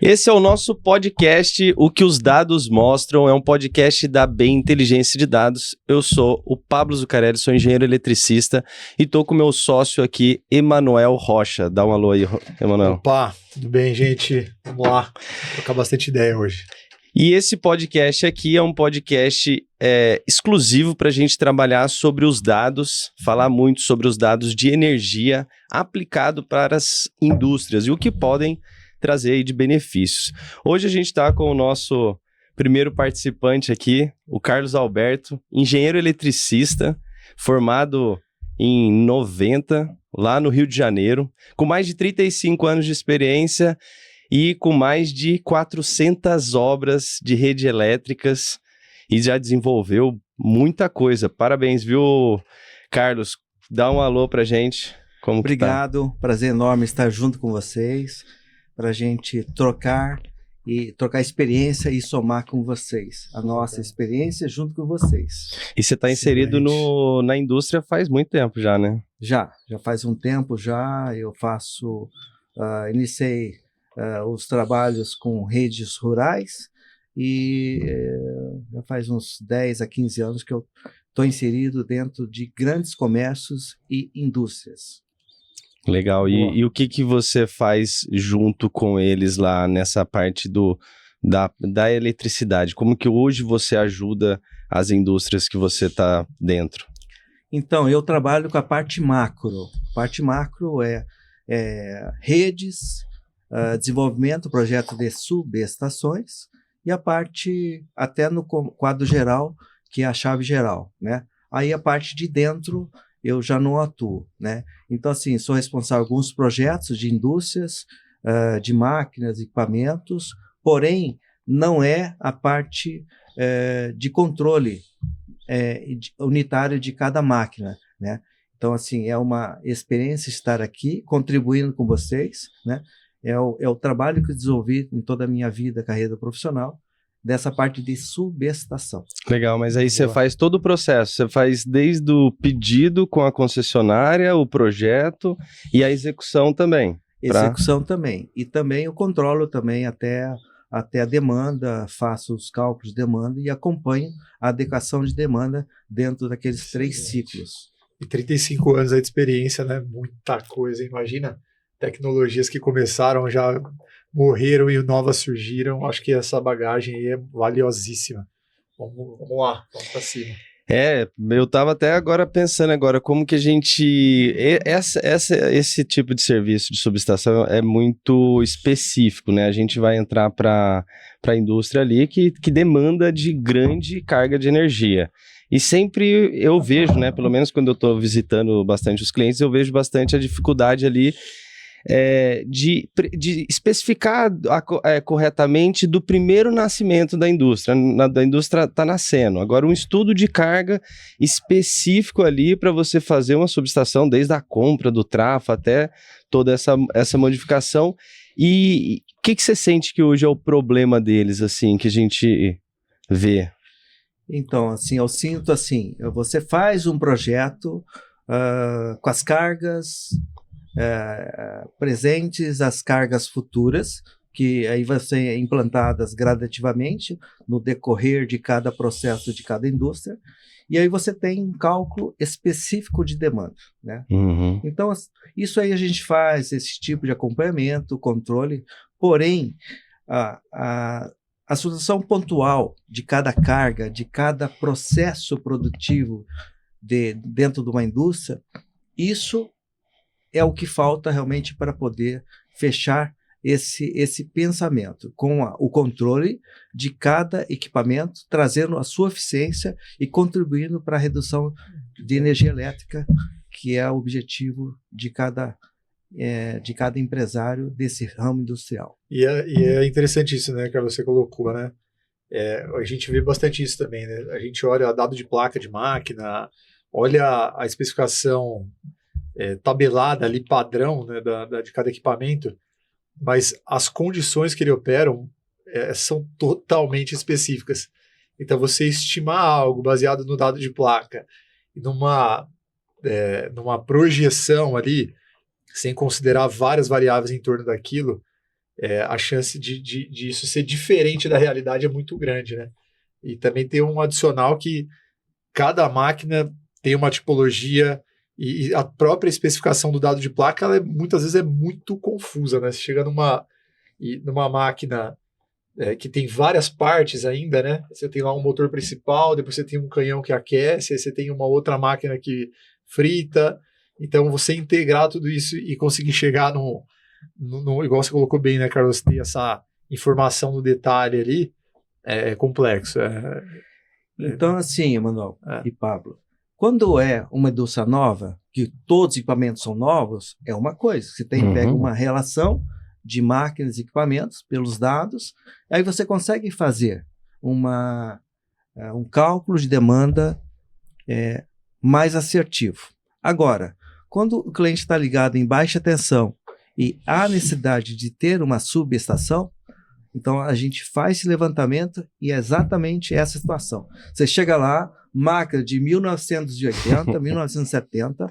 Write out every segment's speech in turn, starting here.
Esse é o nosso podcast, O que os Dados Mostram, é um podcast da Bem Inteligência de Dados. Eu sou o Pablo Zucarelli, sou engenheiro eletricista e estou com o meu sócio aqui, Emanuel Rocha. Dá um alô aí, Emanuel. Opa, tudo bem, gente? Vamos lá, trocar bastante ideia hoje. E esse podcast aqui é um podcast exclusivo para a gente trabalhar sobre os dados, falar muito sobre os dados de energia aplicado para as indústrias e o que podem trazer aí de benefícios. Hoje a gente está com o nosso primeiro participante aqui, o Carlos Alberto, engenheiro eletricista, formado em 90, lá no Rio de Janeiro, com mais de 35 anos de experiência e com mais de 400 obras de rede elétricas e já desenvolveu muita coisa. Parabéns, viu, Carlos? Dá um alô pra gente. Como Obrigado, prazer enorme estar junto com vocês, para a gente trocar experiência e somar com vocês, a nossa experiência junto com vocês. E você está inserido na indústria faz muito tempo já, né? Já faz um tempo já, eu iniciei os trabalhos com redes rurais e já faz uns 10 a 15 anos que eu estou inserido dentro de grandes comércios e indústrias. Legal. E o que você faz junto com eles lá nessa parte da eletricidade? Como que hoje você ajuda as indústrias que você está dentro? Então, eu trabalho com a parte macro. A parte macro é redes, desenvolvimento, projeto de subestações e a parte até no quadro geral, que é a chave geral, né? Aí a parte de dentro eu já não atuo, né? Então, assim, sou responsável por alguns projetos de indústrias, de máquinas, equipamentos, porém, não é a parte de controle unitário de cada máquina, né? Então, assim, é uma experiência estar aqui, contribuindo com vocês, né? É o trabalho que eu desenvolvi em toda a minha vida, carreira profissional, dessa parte de subestação. Legal, mas aí você faz todo o processo, você faz desde o pedido com a concessionária, o projeto e a execução também. Execução também, e também eu controlo também até a demanda, faço os cálculos de demanda e acompanho a adequação de demanda dentro daqueles 3 ciclos. E 35 anos aí de experiência, né? Muita coisa, imagina, tecnologias que começaram já morreram e novas surgiram. Acho que essa bagagem aí é valiosíssima. Vamos lá, vamos para cima. Eu estava até agora pensando como que a gente... Esse tipo de serviço de subestação é muito específico, né? A gente vai entrar para a indústria ali que demanda de grande carga de energia. E sempre eu vejo, né? Pelo menos quando eu estou visitando bastante os clientes, eu vejo bastante a dificuldade ali de especificar corretamente do primeiro nascimento da indústria. Da indústria está nascendo. Agora, um estudo de carga específico ali para você fazer uma subestação, desde a compra do trafo até toda essa modificação. E o que você sente que hoje é o problema deles, assim, que a gente vê? Então, assim, eu sinto assim, você faz um projeto com as cargas presentes, as cargas futuras, que aí vão ser implantadas gradativamente no decorrer de cada processo de cada indústria, e aí você tem um cálculo específico de demanda, né? Uhum. Então, isso aí a gente faz, esse tipo de acompanhamento, controle, porém, a solução pontual de cada carga, de cada processo produtivo dentro de uma indústria, isso é o que falta realmente para poder fechar esse pensamento, com o controle de cada equipamento, trazendo a sua eficiência e contribuindo para a redução de energia elétrica, que é o objetivo de cada empresário desse ramo industrial. E é interessante isso, né, que você colocou, né? A gente vê bastante isso também, né? A gente olha dado de placa de máquina, olha a especificação tabelada ali, padrão, né, de cada equipamento, mas as condições que ele operam são totalmente específicas. Então, você estimar algo baseado no dado de placa, numa projeção ali, sem considerar várias variáveis em torno daquilo, a chance de isso ser diferente da realidade é muito grande, né? E também tem um adicional que cada máquina tem uma tipologia e a própria especificação do dado de placa, ela muitas vezes é muito confusa, né? Você chega numa máquina que tem várias partes ainda, né? Você tem lá um motor principal, depois você tem um canhão que aquece, aí você tem uma outra máquina que frita. Então, você integrar tudo isso e conseguir chegar no igual você colocou bem, né, Carlos, ter essa informação no detalhe ali, é complexo. Então, assim, Emanuel e Pablo, quando é uma indústria nova, que todos os equipamentos são novos, é uma coisa. Você pega uma relação de máquinas e equipamentos pelos dados, aí você consegue fazer um cálculo de demanda mais assertivo. Agora, quando o cliente está ligado em baixa tensão e há necessidade de ter uma subestação, então a gente faz esse levantamento e é exatamente essa situação. Você chega lá, máquina de 1980, 1970,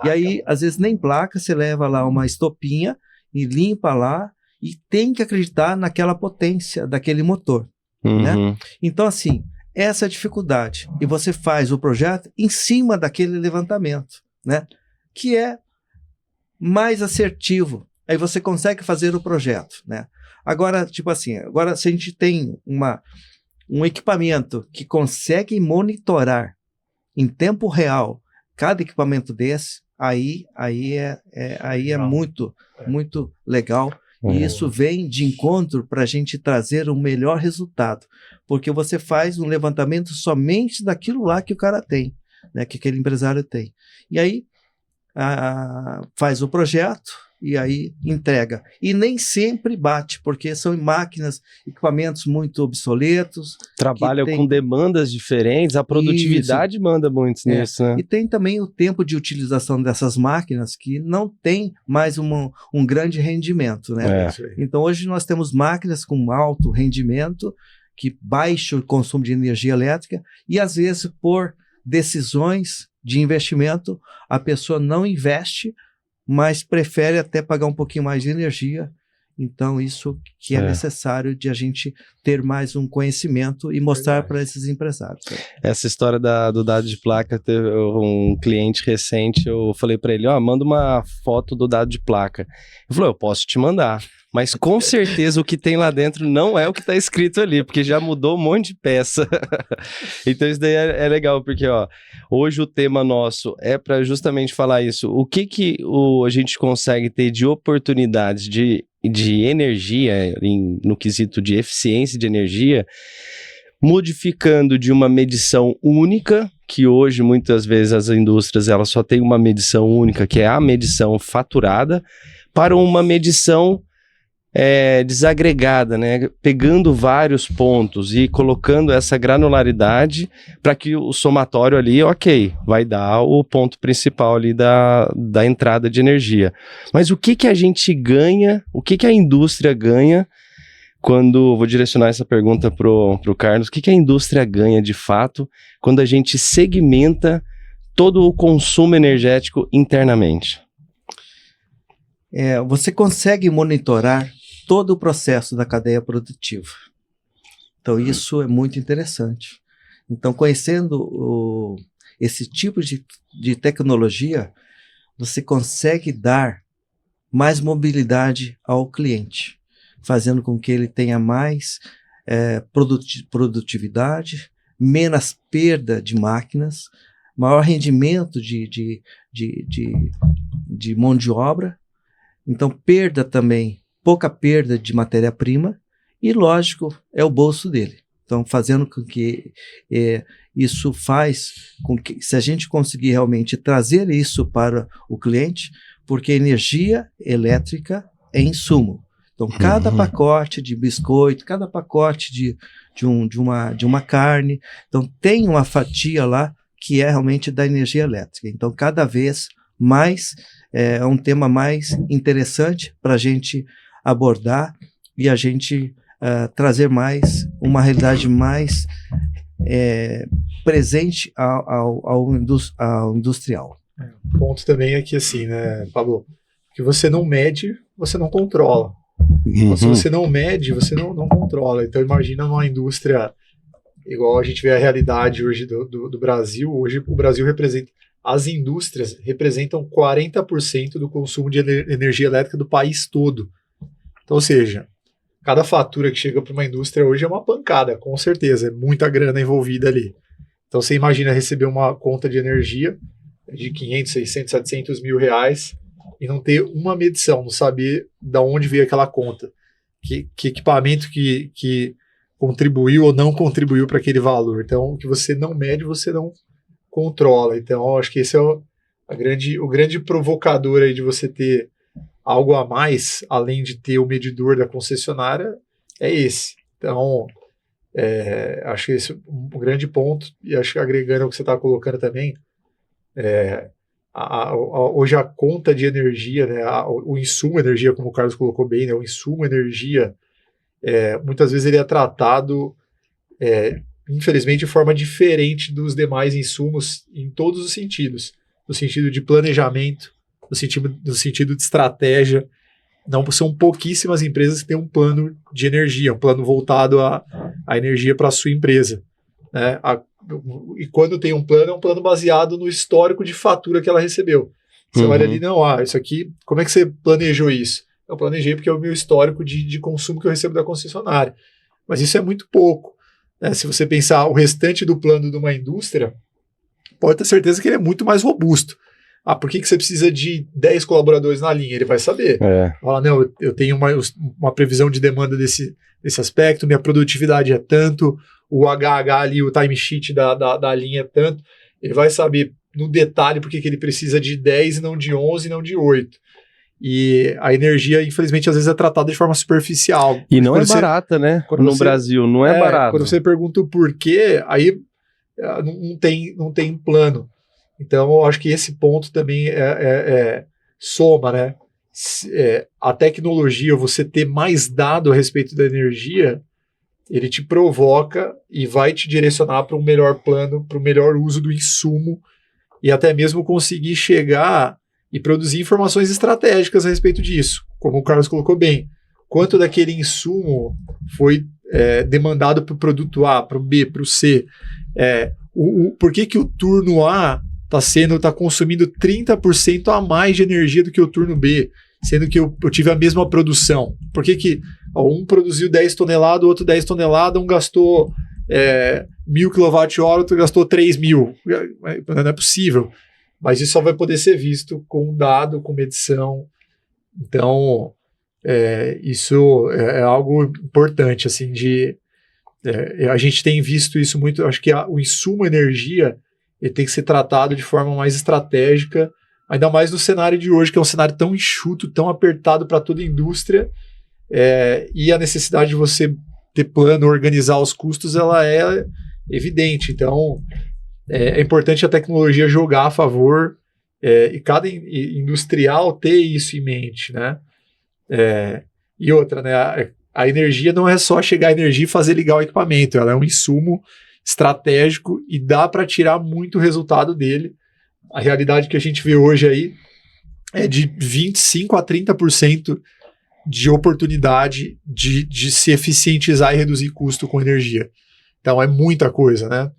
e aí às vezes nem placa, você leva lá uma estopinha e limpa lá e tem que acreditar naquela potência daquele motor. Né? Então assim, essa é a dificuldade. E você faz o projeto em cima daquele levantamento, né? Que é mais assertivo. Aí você consegue fazer o projeto, né? Agora, tipo assim, se a gente tem um equipamento que consegue monitorar em tempo real cada equipamento desse, aí é muito legal. E isso vem de encontro para a gente trazer um melhor resultado. Porque você faz um levantamento somente daquilo lá que o cara tem, né? Que aquele empresário tem. E aí, faz o projeto e aí entrega. E nem sempre bate, porque são máquinas, equipamentos muito obsoletos. Trabalham com demandas diferentes, a produtividade manda muito nisso, né? E tem também o tempo de utilização dessas máquinas que não tem mais um grande rendimento, né? Então hoje nós temos máquinas com alto rendimento, que baixa o consumo de energia elétrica e às vezes por decisões de investimento, a pessoa não investe, mas prefere até pagar um pouquinho mais de energia. Então, isso que é necessário de a gente ter mais um conhecimento e mostrar para esses empresários. Essa história do dado de placa, teve um cliente recente, eu falei para ele, manda uma foto do dado de placa. Ele falou, eu posso te mandar, mas com certeza o que tem lá dentro não é o que está escrito ali, porque já mudou um monte de peça. Então isso daí é legal, porque hoje o tema nosso é para justamente falar isso. O que a gente consegue ter de oportunidades de energia, no quesito de eficiência de energia, modificando de uma medição única, que hoje muitas vezes as indústrias elas só têm uma medição única, que é a medição faturada, para uma medição desagregada, né? Pegando vários pontos e colocando essa granularidade para que o somatório ali, vai dar o ponto principal ali da entrada de energia. Mas o que a gente ganha, o que a indústria ganha vou direcionar essa pergunta pro Carlos, o que a indústria ganha de fato quando a gente segmenta todo o consumo energético internamente? Você consegue monitorar todo o processo da cadeia produtiva. Então, isso é muito interessante. Então, conhecendo esse tipo de tecnologia, você consegue dar mais mobilidade ao cliente, fazendo com que ele tenha mais produtividade, menos perda de máquinas, maior rendimento de mão de obra. Então, pouca perda de matéria-prima e, lógico, é o bolso dele. Então, fazendo com que isso faz com que, se a gente conseguir realmente trazer isso para o cliente, porque energia elétrica é insumo. Então, cada pacote de biscoito, cada pacote de uma carne, então tem uma fatia lá que é realmente da energia elétrica. Então, cada vez mais é um tema mais interessante para a gente abordar e a gente trazer mais uma realidade mais presente ao industrial. O ponto também é que, assim, né, Pablo, que você não mede, você não controla. Então, se você não mede, você não controla. Então, imagina uma indústria igual a gente vê a realidade hoje do Brasil. Hoje, o Brasil representa... As indústrias representam 40% do consumo de energia elétrica do país todo. Então, ou seja, cada fatura que chega para uma indústria hoje é uma pancada, com certeza. É muita grana envolvida ali. Então, você imagina receber uma conta de energia de 500, 600, 700 mil reais e não ter uma medição, não saber de onde veio aquela conta. Que equipamento que contribuiu ou não contribuiu para aquele valor. Então, o que você não mede, você não controla. Então, acho que esse é o grande provocador aí de você ter algo a mais, além de ter o medidor da concessionária, é esse. Então, acho que esse é um grande ponto, e acho que agregando ao que você está colocando também, hoje a conta de energia, né, o insumo energia, como o Carlos colocou bem, né, o insumo energia, muitas vezes ele é tratado, infelizmente, de forma diferente dos demais insumos em todos os sentidos. No sentido de planejamento, no sentido de estratégia. Não, são pouquíssimas empresas que têm um plano de energia, um plano voltado à energia para a sua empresa. Né? E quando tem um plano, é um plano baseado no histórico de fatura que ela recebeu. Você olha ali, não, isso aqui, como é que você planejou isso? Eu planejei porque é o meu histórico de consumo que eu recebo da concessionária. Mas isso é muito pouco. Né? Se você pensar o restante do plano de uma indústria, pode ter certeza que ele é muito mais robusto. Por que você precisa de 10 colaboradores na linha? Ele vai saber. Fala, não, eu tenho uma previsão de demanda desse aspecto, minha produtividade é tanto, o HH ali, o timesheet da linha é tanto. Ele vai saber no detalhe por que ele precisa de 10 e não de 11 e não de 8. E a energia, infelizmente, às vezes é tratada de forma superficial. E não é barata, né? No Brasil, não é barato. Quando você pergunta o porquê, aí não tem plano. Então, eu acho que esse ponto também soma, né? A tecnologia, você ter mais dado a respeito da energia, ele te provoca e vai te direcionar para um melhor plano, para o melhor uso do insumo e até mesmo conseguir chegar e produzir informações estratégicas a respeito disso. Como o Carlos colocou bem, quanto daquele insumo foi demandado para o produto A, para o B, para o C? Por que o turno A está consumindo 30% a mais de energia do que o turno B, sendo que eu tive a mesma produção? Por que um produziu 10 toneladas, o outro 10 toneladas, um gastou 1.000 kWh, outro gastou 3.000? Não é possível. Mas isso só vai poder ser visto com dado, com medição. Então, isso é algo importante, assim, a gente tem visto isso muito. Acho que o insumo energia ele tem que ser tratado de forma mais estratégica, ainda mais no cenário de hoje, que é um cenário tão enxuto, tão apertado para toda a indústria, e a necessidade de você ter plano, organizar os custos, ela é evidente. Então, é importante a tecnologia jogar a favor, e cada industrial ter isso em mente, né? E outra, né? A energia não é só chegar a energia e fazer ligar o equipamento, ela é um insumo estratégico e dá para tirar muito resultado dele. A realidade que a gente vê hoje aí é de 25% a 30% de oportunidade de se eficientizar e reduzir custo com energia. Então é muita coisa, né?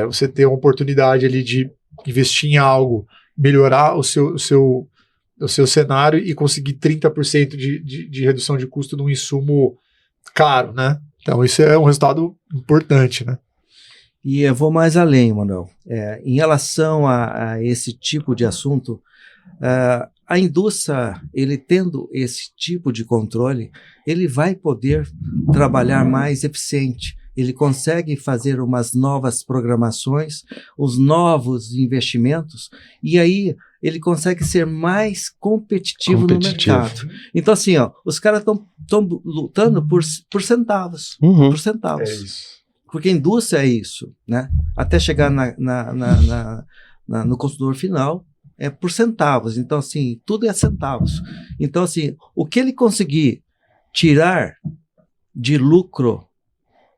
Você ter uma oportunidade ali de investir em algo, melhorar o seu cenário e conseguir 30% de redução de custo num insumo caro, né? Então isso é um resultado importante, né? E eu vou mais além, Manuel. Em relação a esse tipo de assunto, a indústria, ele tendo esse tipo de controle, ele vai poder trabalhar mais eficiente. Ele consegue fazer umas novas programações, os novos investimentos, e aí ele consegue ser mais competitivo no mercado. Então, assim, os caras estão lutando por centavos. Por centavos. É isso. Porque a indústria é isso, né? Até chegar no consumidor final é por centavos. Então, assim, tudo é centavos. Então, assim, o que ele conseguir tirar de lucro,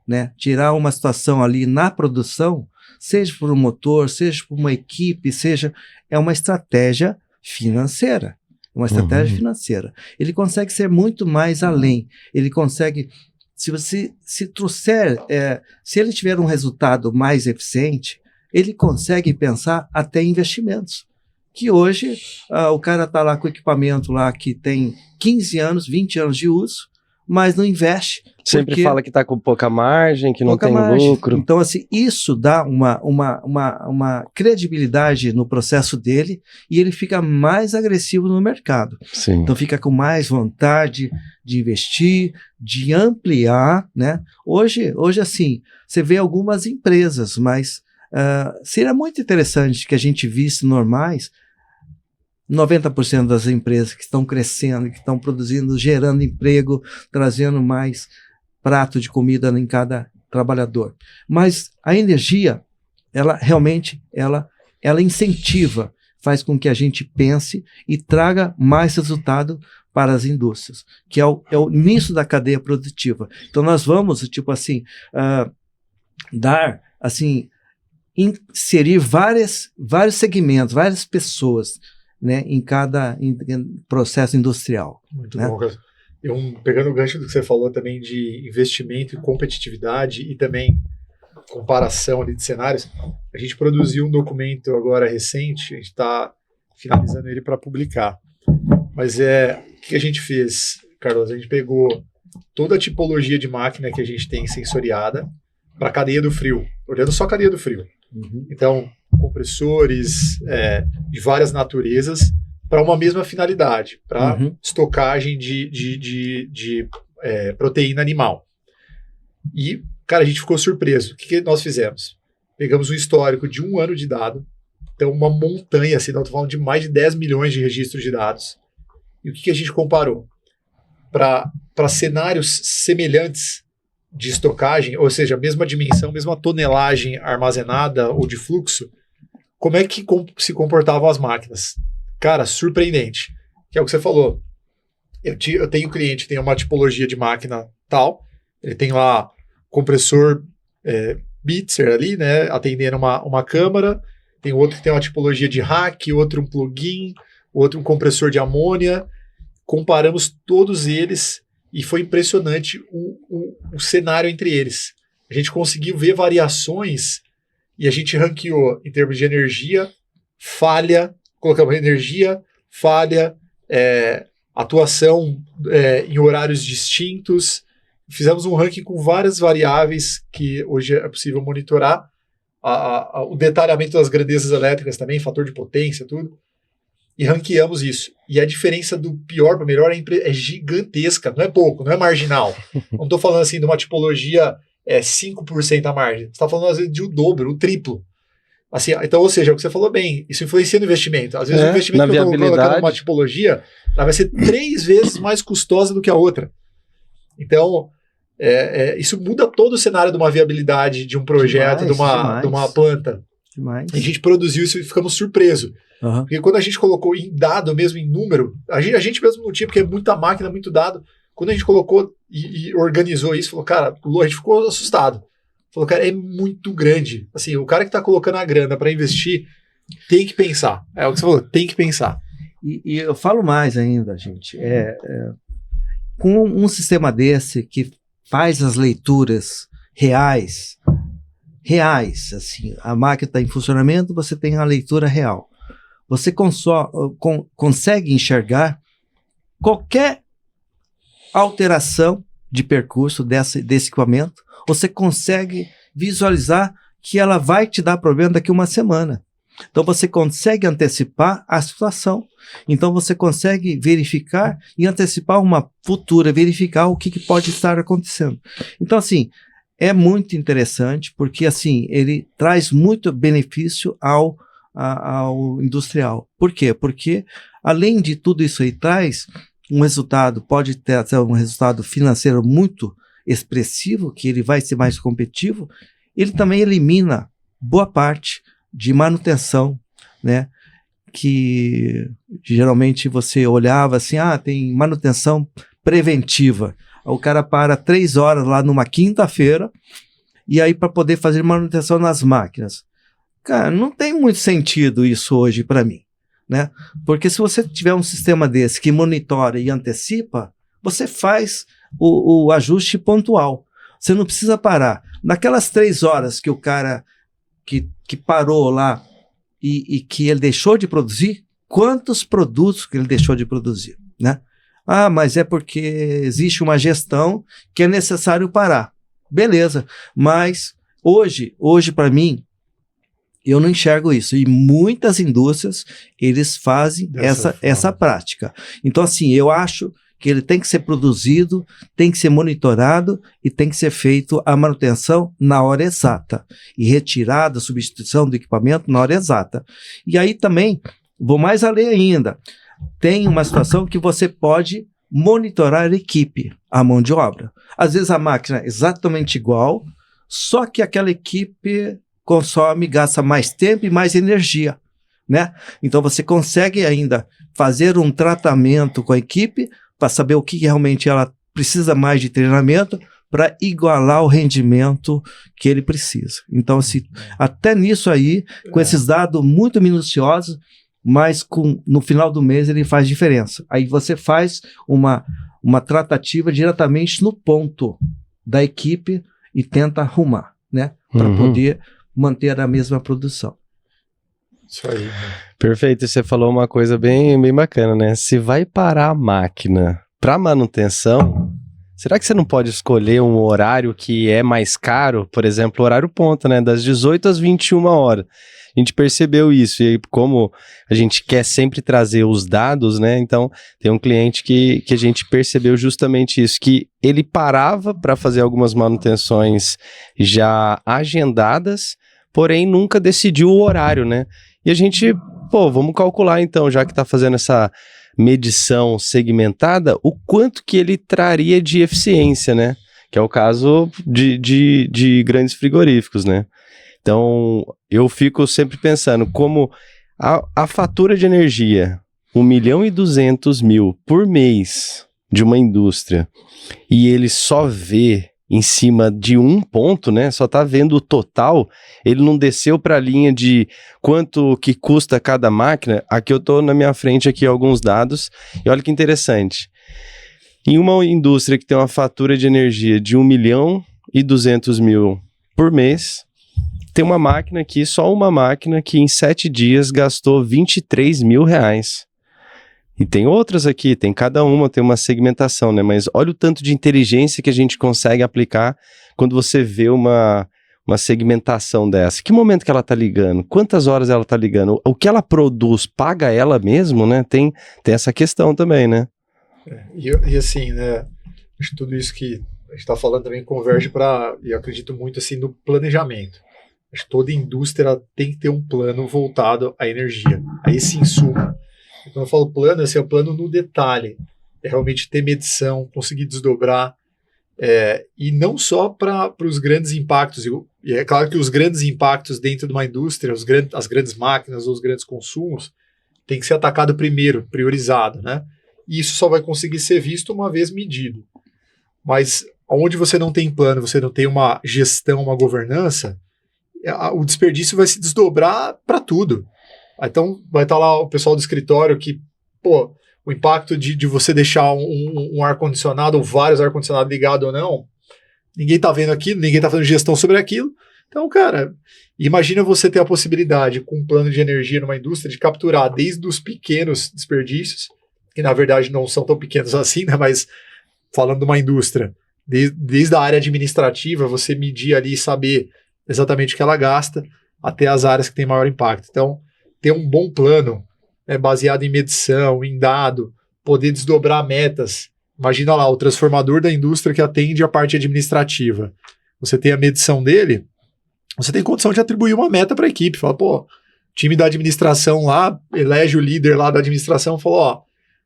né? Tirar uma situação ali na produção, seja por um motor, seja por uma equipe, é uma estratégia financeira. uma estratégia financeira. Ele consegue ser muito mais além. Ele consegue, se você se trouxer, se ele tiver um resultado mais eficiente, ele consegue pensar até em investimentos. Que hoje o cara está lá com equipamento lá que tem 15 anos, 20 anos de uso, mas não investe. Sempre fala que está com pouca margem, que não tem lucro. Então, assim, isso dá uma credibilidade no processo dele e ele fica mais agressivo no mercado. Sim. Então, fica com mais vontade de investir, de ampliar, né? Hoje assim, você vê algumas empresas, mas seria muito interessante que a gente visse normais 90% das empresas que estão crescendo, que estão produzindo, gerando emprego, trazendo mais prato de comida em cada trabalhador. Mas a energia, ela realmente, ela incentiva, faz com que a gente pense e traga mais resultado para as indústrias, que é o início da cadeia produtiva. Então nós vamos, tipo assim, inserir vários segmentos, várias pessoas, né, em cada processo industrial. Muito né? bom, Carlos. Pegando o gancho do que você falou também de investimento e competitividade e também comparação ali de cenários, a gente produziu um documento agora recente, a gente está finalizando ele para publicar. Mas o que a gente fez, Carlos? A gente pegou toda a tipologia de máquina que a gente tem sensoriada para a cadeia do frio, olhando só a cadeia do frio. Uhum. Então, compressores de várias naturezas para uma mesma finalidade, para estocagem de proteína animal. E, cara, a gente ficou surpreso. O que nós fizemos? Pegamos um histórico de 1 ano de dado, então uma montanha, assim, nós estamos falando de mais de 10 milhões de registros de dados. E o que a gente comparou? Para cenários semelhantes de estocagem, ou seja, a mesma dimensão, mesma tonelagem armazenada ou de fluxo, como é que se comportavam as máquinas? Cara, surpreendente. Que é o que você falou. Eu tenho cliente que tem uma tipologia de máquina tal, ele tem lá compressor Bitzer ali, né, atendendo uma câmara, tem outro que tem uma tipologia de rack, outro um plugin, outro um compressor de amônia. Comparamos todos eles e foi impressionante o cenário entre eles. A gente conseguiu ver variações e a gente ranqueou em termos de energia, falha, colocamos energia, falha, atuação em horários distintos. Fizemos um ranking com várias variáveis que hoje é possível monitorar. O detalhamento das grandezas elétricas também, fator de potência, tudo. E ranqueamos isso. E a diferença do pior para o melhor é gigantesca, não é pouco, não é marginal. Não estou falando assim de uma tipologia 5% a margem. Você está falando às vezes de o dobro, o triplo. Assim, então, ou seja, o que você falou bem, isso influencia no investimento. Às vezes o investimento que eu estou colocando numa tipologia, ela vai ser 3 vezes mais custosa do que a outra. Então, isso muda todo o cenário de uma viabilidade de um projeto, de uma planta. Demais. A gente produziu isso e ficamos surpresos. Uhum. Porque quando a gente colocou em dado mesmo, em número, a gente mesmo não tinha, porque é muita máquina, muito dado. Quando a gente colocou e organizou isso, falou, cara, a gente ficou assustado. Falou, cara, é muito grande. Assim, o cara que está colocando a grana para investir tem que pensar. É o que você falou, tem que pensar. E eu falo mais ainda, gente. Com um sistema desse que faz as leituras reais, assim, a máquina está em funcionamento, você tem a leitura real. Você consegue enxergar qualquer alteração de percurso desse equipamento, você consegue visualizar que ela vai te dar problema daqui a uma semana. Então você consegue antecipar a situação. Então você consegue verificar e antecipar uma futura, verificar o que pode estar acontecendo. Então assim, é muito interessante porque assim, ele traz muito benefício ao industrial. Por quê? Porque além de tudo isso aí traz um resultado, pode ter um resultado financeiro muito expressivo, que ele vai ser mais competitivo, ele também elimina boa parte de manutenção, né? Que geralmente você olhava assim, tem manutenção preventiva. O cara para 3 horas lá numa quinta-feira e aí para poder fazer manutenção nas máquinas. Cara, não tem muito sentido isso hoje para mim. né? Porque se você tiver um sistema desse que monitora e antecipa, você faz o ajuste pontual. Você não precisa parar. Naquelas 3 horas que o cara que parou lá e que ele deixou de produzir, quantos produtos que ele deixou de produzir, né? Ah, mas é porque existe uma gestão que é necessário parar. Beleza, mas hoje para mim, eu não enxergo isso. E muitas indústrias, eles fazem essa prática. Então, assim, eu acho que ele tem que ser produzido, tem que ser monitorado e tem que ser feito a manutenção na hora exata. E retirada, substituição do equipamento na hora exata. E aí também, vou mais além ainda, tem uma situação que você pode monitorar a equipe, a mão de obra. Às vezes a máquina é exatamente igual, só que aquela equipe consome, gasta mais tempo e mais energia, né? Então você consegue ainda fazer um tratamento com a equipe para saber o que realmente ela precisa mais de treinamento para igualar o rendimento que ele precisa. Então, assim, até nisso aí, com esses dados muito minuciosos, mas no final do mês ele faz diferença. Aí você faz uma tratativa diretamente no ponto da equipe e tenta arrumar, né? Para poder manter a mesma produção. Isso aí. Né? Perfeito, você falou uma coisa bem bacana, né? Se vai parar a máquina para manutenção, será que você não pode escolher um horário que é mais caro? Por exemplo, o horário ponta, né? Das 18 às 21 horas. A gente percebeu isso, e aí, como a gente quer sempre trazer os dados, né? Então, tem um cliente que a gente percebeu justamente isso, que ele parava para fazer algumas manutenções já agendadas, porém nunca decidiu o horário, né? E a gente, vamos calcular então, já que está fazendo essa medição segmentada, o quanto que ele traria de eficiência, né? Que é o caso de grandes frigoríficos, né? Então, eu fico sempre pensando como a fatura de energia, 1.200.000 por mês de uma indústria, e ele só vê em cima de um ponto, né? Só tá vendo o total, ele não desceu para a linha de quanto que custa cada máquina. Aqui eu tô na minha frente aqui alguns dados, e olha que interessante. Em uma indústria que tem uma fatura de energia de 1.200.000 por mês, tem uma máquina aqui, só uma máquina, que em 7 dias gastou R$23.000. E tem outras aqui, tem cada uma, tem uma segmentação, né? Mas olha o tanto de inteligência que a gente consegue aplicar quando você vê uma segmentação dessa. Que momento que ela tá ligando? Quantas horas ela tá ligando? O que ela produz, paga ela mesmo, né? Tem essa questão também, né? E assim, né? Acho que tudo isso que a gente tá falando também converge para, e eu acredito muito assim, no planejamento. Acho que toda indústria tem que ter um plano voltado à energia, a esse insumo. Quando eu falo plano, esse é o plano no detalhe. É realmente ter medição, conseguir desdobrar, e não só para os grandes impactos. E é claro que os grandes impactos dentro de uma indústria, as grandes máquinas ou os grandes consumos, tem que ser atacado primeiro, priorizado, né? E isso só vai conseguir ser visto uma vez medido. Mas onde você não tem plano, você não tem uma gestão, uma governança, o desperdício vai se desdobrar para tudo. Então vai estar lá o pessoal do escritório que, o impacto de você deixar um ar-condicionado ou vários ar-condicionados ligados ou não, ninguém está vendo aquilo, ninguém está fazendo gestão sobre aquilo. Então, cara, imagina você ter a possibilidade, com um plano de energia numa indústria, de capturar desde os pequenos desperdícios, que na verdade não são tão pequenos assim, né? Mas falando de uma indústria, desde a área administrativa, você medir ali e saber exatamente o que ela gasta, até as áreas que têm maior impacto. Então, ter um bom plano, baseado em medição, em dado, poder desdobrar metas. Imagina lá, o transformador da indústria que atende a parte administrativa. Você tem a medição dele, você tem condição de atribuir uma meta para a equipe. Fala, o time da administração lá, elege o líder lá da administração, fala,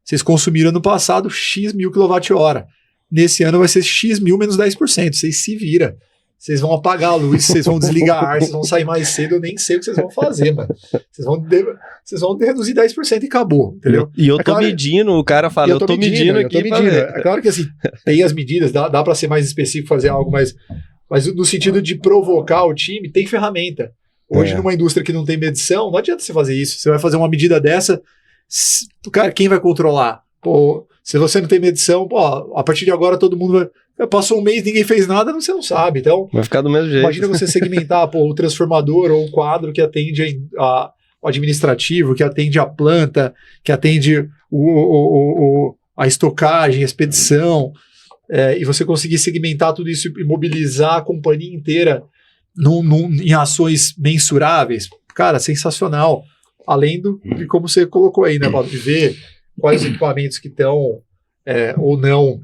vocês consumiram no passado X mil kWh. Nesse ano vai ser X mil menos 10%. Vocês se viram. Vocês vão apagar a luz, vocês vão desligar a ar, vocês vão sair mais cedo, eu nem sei o que vocês vão fazer, mano. Vocês vão reduzir 10% e acabou, entendeu? E eu tô medindo, o cara fala, eu tô medindo aqui. É claro que assim, tem as medidas, dá para ser mais específico, fazer algo mais... Mas no sentido de provocar o time, tem ferramenta. Hoje, numa indústria que não tem medição, não adianta você fazer isso. Você vai fazer uma medida dessa, cara, quem vai controlar? Pô, se você não tem medição, pô, a partir de agora todo mundo vai... Passou um mês, ninguém fez nada, você não sabe. Então, vai ficar do mesmo jeito. Imagina você segmentar o transformador ou o quadro que atende o administrativo, que atende a planta, que atende a estocagem, a expedição, e você conseguir segmentar tudo isso e mobilizar a companhia inteira em ações mensuráveis. Cara, sensacional. Além de como você colocou aí, né, Paulo, de ver quais os equipamentos que estão ou não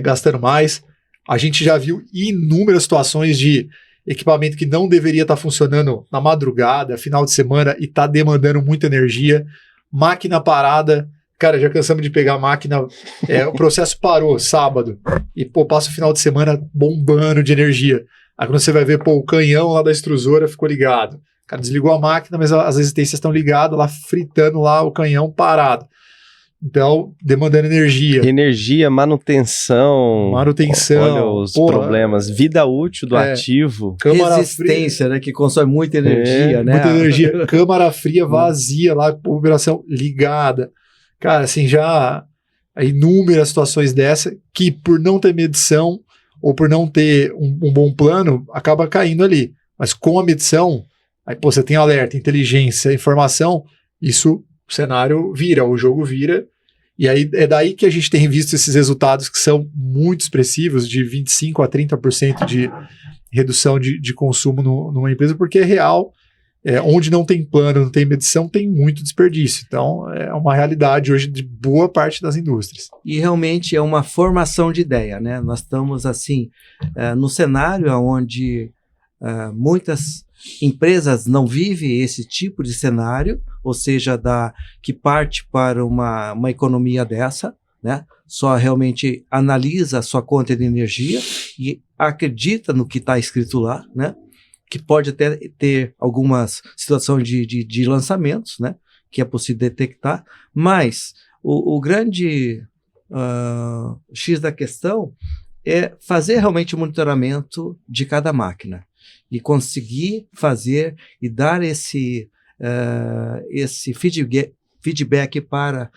gastando mais. A gente já viu inúmeras situações de equipamento que não deveria estar funcionando na madrugada, final de semana, e está demandando muita energia. Máquina parada. Cara, já cansamos de pegar a máquina. O processo parou sábado. E, passa o final de semana bombando de energia. Aí quando você vai ver, o canhão lá da extrusora ficou ligado. Cara, desligou a máquina, mas as resistências estão ligadas lá, fritando lá o canhão parado. Então, demandando energia. Energia, manutenção. Olha os problemas. Vida útil do ativo. Resistência, fria, né? Que consome muita energia, né? Muita energia. Câmara fria vazia lá, operação ligada. Cara, assim, já inúmeras situações dessa que por não ter medição ou por não ter um bom plano, acaba caindo ali. Mas com a medição, aí você tem alerta, inteligência, informação, isso... O cenário vira, o jogo vira, e aí é daí que a gente tem visto esses resultados que são muito expressivos, de 25% a 30% de redução de consumo numa empresa, porque é real, onde não tem plano, não tem medição, tem muito desperdício. Então, é uma realidade hoje de boa parte das indústrias. E realmente é uma formação de ideia, né? Nós estamos, assim, no cenário onde muitas empresas não vivem esse tipo de cenário, ou seja, que parte para uma economia dessa, né? Só realmente analisa a sua conta de energia e acredita no que está escrito lá, né? Que pode até ter algumas situações de lançamentos, né? Que é possível detectar, mas o grande X da questão é fazer realmente o monitoramento de cada máquina e conseguir fazer e dar esse feedback para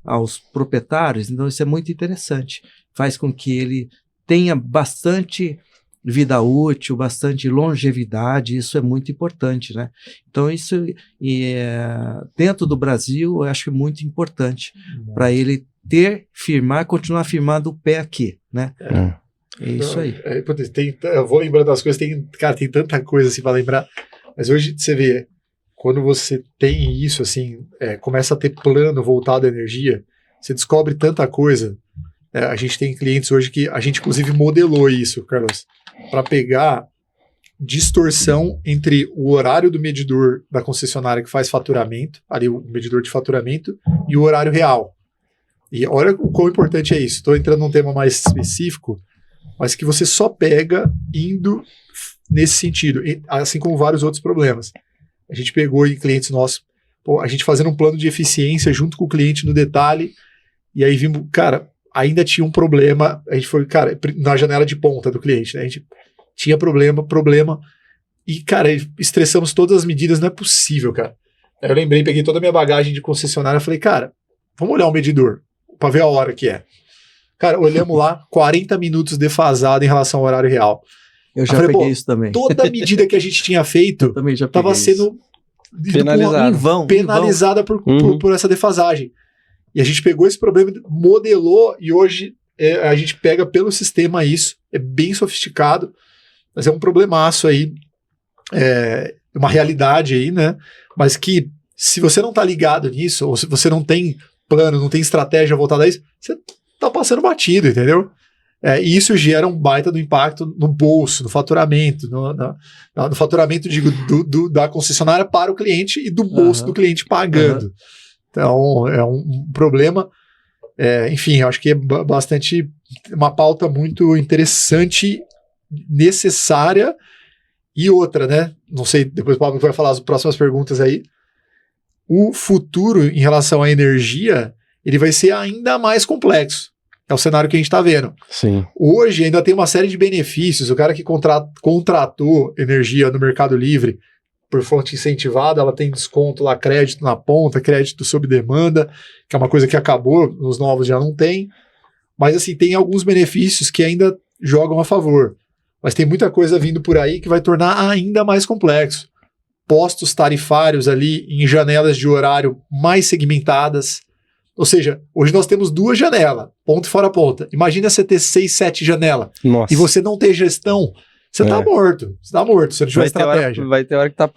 aos proprietários. Então isso é muito interessante, faz com que ele tenha bastante vida útil, bastante longevidade, isso é muito importante, né? Então isso dentro do Brasil eu acho muito importante para ele continuar firmando o pé aqui, né? É isso aí. Eu vou lembrando das coisas, tem tanta coisa assim para lembrar, mas hoje você vê, quando você tem isso, assim, começa a ter plano voltado à energia, você descobre tanta coisa. A gente tem clientes hoje que a gente inclusive modelou isso, Carlos, para pegar distorção entre o horário do medidor da concessionária que faz faturamento, ali o medidor de faturamento, e o horário real. E olha o quão importante é isso. Estou entrando num tema mais específico, mas que você só pega indo nesse sentido, assim como vários outros problemas. A gente pegou em clientes nossos, a gente fazendo um plano de eficiência junto com o cliente no detalhe, e aí vimos, cara, ainda tinha um problema, a gente foi, cara, na janela de ponta do cliente, né? A gente tinha problema, e, cara, estressamos todas as medidas, não é possível, cara. Aí eu lembrei, peguei toda a minha bagagem de concessionária e falei, cara, vamos olhar o medidor, para ver a hora que é. Cara, olhamos lá, 40 minutos defasado em relação ao horário real. Eu já peguei isso também. Toda a medida que a gente tinha feito estava sendo penalizada por essa defasagem. E a gente pegou esse problema, modelou, e hoje a gente pega pelo sistema isso, é bem sofisticado, mas é um problemaço aí, uma realidade aí, né? Mas que se você não tá ligado nisso, ou se você não tem plano, não tem estratégia voltada a isso, você tá passando batido, entendeu? E isso gera um baita do impacto no bolso, no faturamento, no faturamento, digo, da concessionária para o cliente e do bolso do cliente pagando. Então, é um problema. Enfim, eu acho que é bastante uma pauta muito interessante, necessária, e outra, né? Não sei, depois o Pablo vai falar as próximas perguntas aí. O futuro em relação à energia, ele vai ser ainda mais complexo. É o cenário que a gente está vendo. Sim. Hoje ainda tem uma série de benefícios. O cara que contratou energia no Mercado Livre por fonte incentivada, ela tem desconto lá, crédito na ponta, crédito sob demanda, que é uma coisa que acabou, nos novos já não tem. Mas assim, tem alguns benefícios que ainda jogam a favor. Mas tem muita coisa vindo por aí que vai tornar ainda mais complexo. Postos tarifários ali em janelas de horário mais segmentadas. Ou seja, hoje nós temos 2 janelas, ponta e fora ponta. Imagina você ter 6, 7 janelas e você não ter gestão. Você tá morto. Você tá morto se não tiver estratégia. Vai ter hora que tá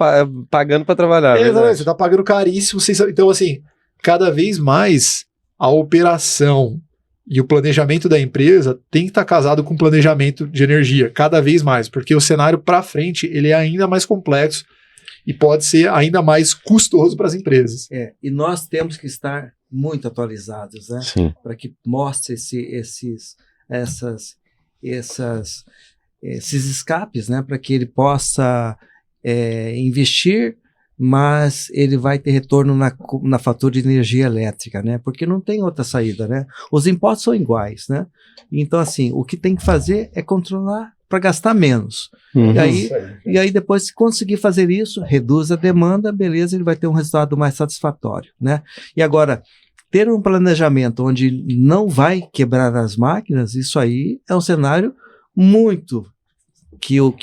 pagando para trabalhar. Exatamente, você tá pagando caríssimo. Então, assim, cada vez mais a operação e o planejamento da empresa tem que estar casado com o planejamento de energia, cada vez mais, porque o cenário para frente ele é ainda mais complexo e pode ser ainda mais custoso para as empresas. E nós temos que estar muito atualizados, né? Para que mostre esses escapes, né? Para que ele possa investir, mas ele vai ter retorno na fatura de energia elétrica, né? Porque não tem outra saída, né? Os impostos são iguais, né? Então, assim, o que tem que fazer é controlar para gastar menos. E aí, depois, se conseguir fazer isso, reduz a demanda, beleza, ele vai ter um resultado mais satisfatório, né? E agora, ter um planejamento onde não vai quebrar as máquinas, isso aí é um cenário muito que o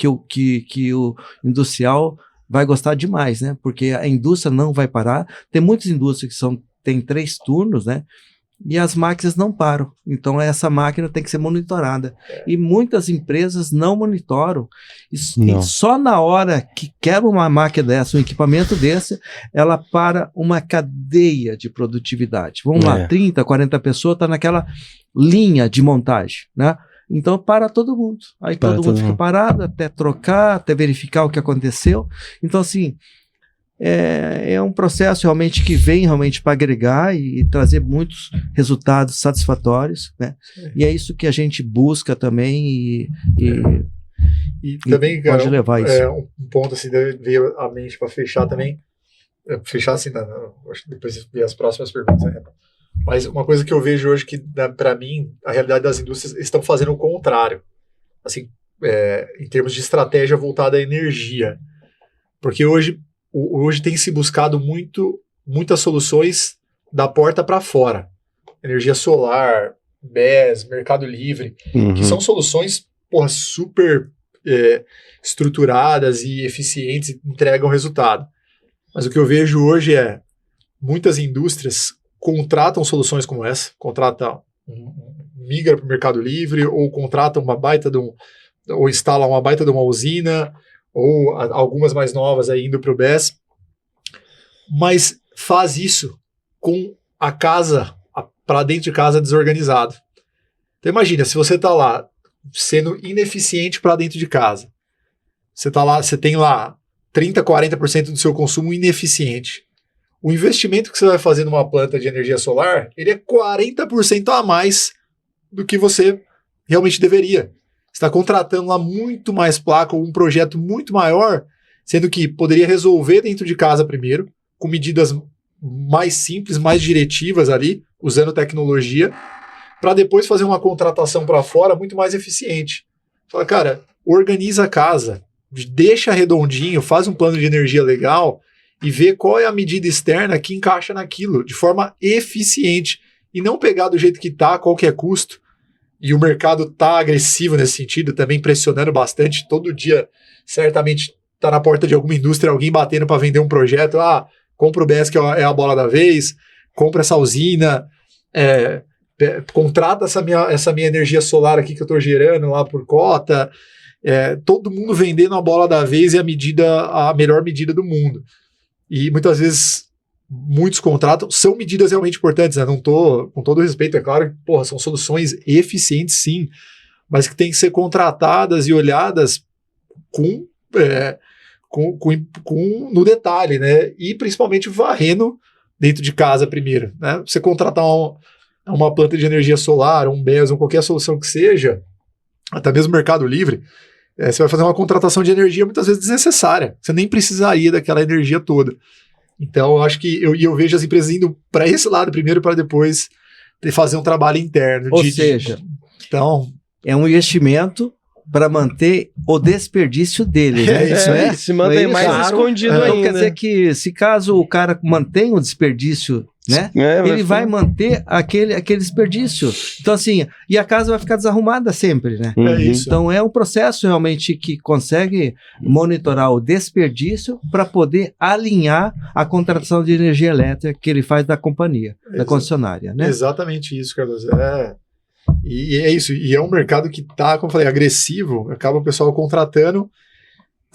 industrial vai gostar demais, né? Porque a indústria não vai parar. Tem muitas indústrias que tem 3 turnos, né? E as máquinas não param. Então, essa máquina tem que ser monitorada. E muitas empresas não monitoram. E só na hora que quebra uma máquina dessa, um equipamento desse, ela para uma cadeia de produtividade. Vamos lá, 30, 40 pessoas, está naquela linha de montagem, né? Então, para todo mundo. Aí todo mundo fica parado até trocar, até verificar o que aconteceu. Então, assim, é um processo realmente que vem realmente para agregar e trazer muitos resultados satisfatórios, né? E é isso que a gente busca também e também, cara, pode levar isso. Um ponto assim, veio à mente para fechar também. Fechar assim, acho que depois ver as próximas perguntas, né? Mas uma coisa que eu vejo hoje que, para mim, a realidade das indústrias estão fazendo o contrário. Assim, em termos de estratégia voltada à energia. Porque hoje tem se buscado muitas soluções da porta para fora. Energia solar, BES, Mercado Livre, que são soluções super estruturadas e eficientes e entregam resultado. Mas o que eu vejo hoje é muitas indústrias contratam soluções como essa, migra para o Mercado Livre, ou contratam ou instalam uma baita de uma usina, ou algumas mais novas aí indo para o BES, mas faz isso com a casa, para dentro de casa desorganizado. Então imagina, se você está lá sendo ineficiente para dentro de casa, você tem lá 30%, 40% do seu consumo ineficiente. O investimento que você vai fazer numa planta de energia solar, ele é 40% a mais do que você realmente deveria. Você está contratando lá muito mais placa ou um projeto muito maior, sendo que poderia resolver dentro de casa primeiro, com medidas mais simples, mais diretivas ali, usando tecnologia, para depois fazer uma contratação para fora muito mais eficiente. Fala, cara, organiza a casa, deixa redondinho, faz um plano de energia legal e vê qual é a medida externa que encaixa naquilo, de forma eficiente, e não pegar do jeito que está, a qualquer custo. E o mercado está agressivo nesse sentido, também pressionando bastante. Todo dia, certamente, está na porta de alguma indústria, alguém batendo para vender um projeto. Compra o BES, que é a bola da vez, compra essa usina, contrata essa minha energia solar aqui que eu estou gerando lá por cota. Todo mundo vendendo a bola da vez e a melhor medida do mundo. E muitas vezes muitos contratam, são medidas realmente importantes, né? Não tô, com todo respeito, é claro que são soluções eficientes sim, mas que têm que ser contratadas e olhadas no detalhe, né? E principalmente varrendo dentro de casa primeiro, né? Você contratar uma planta de energia solar, um BES, ou qualquer solução que seja, até mesmo Mercado Livre, você vai fazer uma contratação de energia muitas vezes desnecessária. Você nem precisaria daquela energia toda. Então, eu acho que eu vejo as empresas indo para esse lado primeiro para depois fazer um trabalho interno. Ou seja, então, é um investimento para manter o desperdício dele, né? Se mantém mais escondido então, ainda. Quer dizer que, se caso o cara mantém o desperdício, né? Ele vai manter aquele desperdício. Então, assim, e a casa vai ficar desarrumada sempre, né? É isso. Então, é um processo realmente que consegue monitorar o desperdício para poder alinhar a contratação de energia elétrica que ele faz da companhia, da concessionária, né? Exatamente isso, Carlos. E é isso. E é um mercado que tá, como eu falei, agressivo. Acaba o pessoal contratando,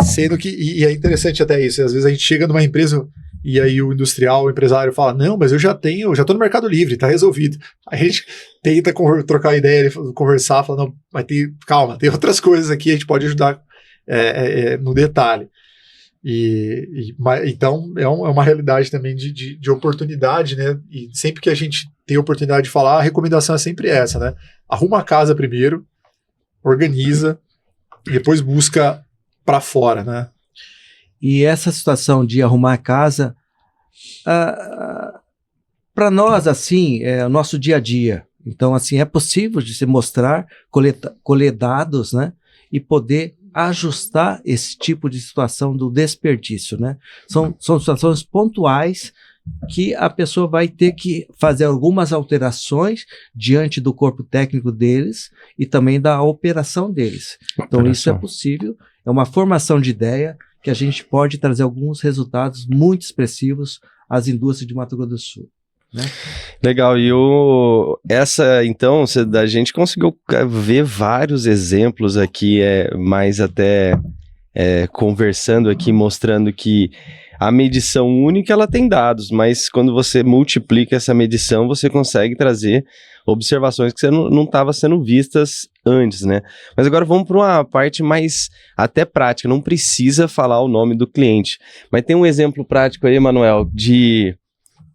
sendo que... E é interessante até isso. Às vezes a gente chega numa empresa... E aí o industrial, o empresário fala, não, mas eu já tô no Mercado Livre, tá resolvido. Aí a gente tenta trocar ideia, conversar, fala, não, mas calma, tem outras coisas aqui, a gente pode ajudar no detalhe. Então é uma realidade também de oportunidade, né? E sempre que a gente tem a oportunidade de falar, a recomendação é sempre essa, né? Arruma a casa primeiro, organiza, e depois busca para fora, né? E essa situação de arrumar a casa, para nós, assim, é o nosso dia a dia. Então, assim, é possível de se mostrar, colher dados, né? E poder ajustar esse tipo de situação do desperdício, né? São situações pontuais que a pessoa vai ter que fazer algumas alterações diante do corpo técnico deles e também da operação deles. Então, isso é possível, é uma formação de ideia que a gente pode trazer alguns resultados muito expressivos às indústrias de Mato Grosso do Sul. Né? Legal, então, a gente conseguiu ver vários exemplos aqui, mais até conversando aqui, mostrando que a medição única, ela tem dados, mas quando você multiplica essa medição, você consegue trazer observações que não estavam sendo vistas antes, né? Mas agora vamos para uma parte mais até prática, não precisa falar o nome do cliente, mas tem um exemplo prático aí, Manuel,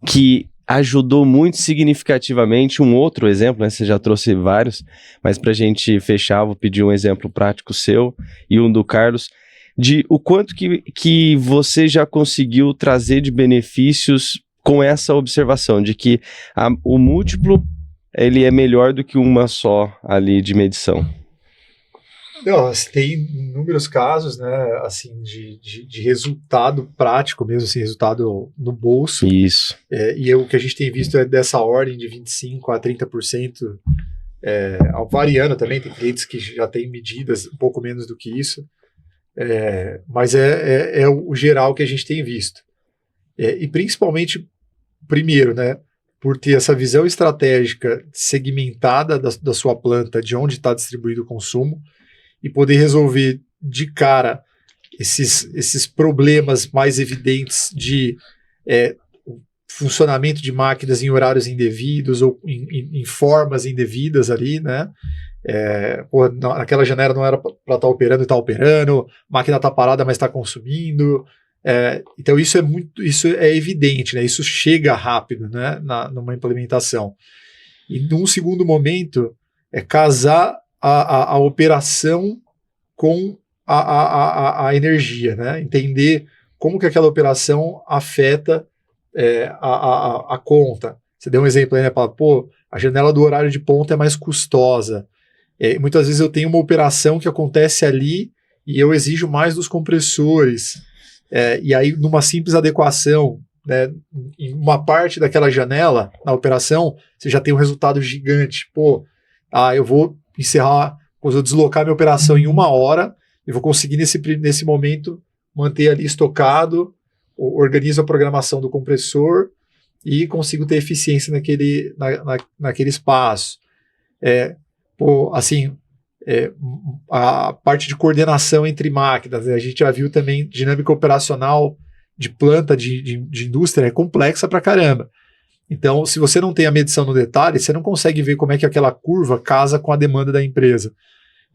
que ajudou muito significativamente, um outro exemplo, né? Você já trouxe vários, mas para a gente fechar, vou pedir um exemplo prático seu e um do Carlos, de o quanto que você já conseguiu trazer de benefícios com essa observação, de que o múltiplo ele é melhor do que uma só ali de medição. Não, tem inúmeros casos, né, assim, de resultado prático mesmo, assim, resultado no bolso. Isso. E o que a gente tem visto é dessa ordem de 25% a 30%, variando também, tem clientes que já têm medidas um pouco menos do que isso, mas é o geral que a gente tem visto. E principalmente, primeiro, né, por ter essa visão estratégica segmentada da sua planta, de onde está distribuído o consumo, e poder resolver de cara esses problemas mais evidentes de funcionamento de máquinas em horários indevidos ou em formas indevidas ali, né? Aquela janela não era para estar operando e está operando, a máquina está parada, mas está consumindo. Então isso é evidente, né? Isso chega rápido, né? Numa implementação. E num segundo momento casar a operação com a energia, né? Entender como que aquela operação afeta a conta. Você deu um exemplo aí, né? Fala, a janela do horário de ponta é mais custosa. Muitas vezes eu tenho uma operação que acontece ali e eu exijo mais dos compressores. E aí, numa simples adequação, né, em uma parte daquela janela, na operação, você já tem um resultado gigante. Eu vou encerrar, quando eu deslocar minha operação em 1 hora, eu vou conseguir nesse momento manter ali estocado, organizo a programação do compressor e consigo ter eficiência naquele espaço. A parte de coordenação entre máquinas, né? A gente já viu também dinâmica operacional de planta de indústria é complexa pra caramba. Então, se você não tem a medição no detalhe, você não consegue ver como é que aquela curva casa com a demanda da empresa.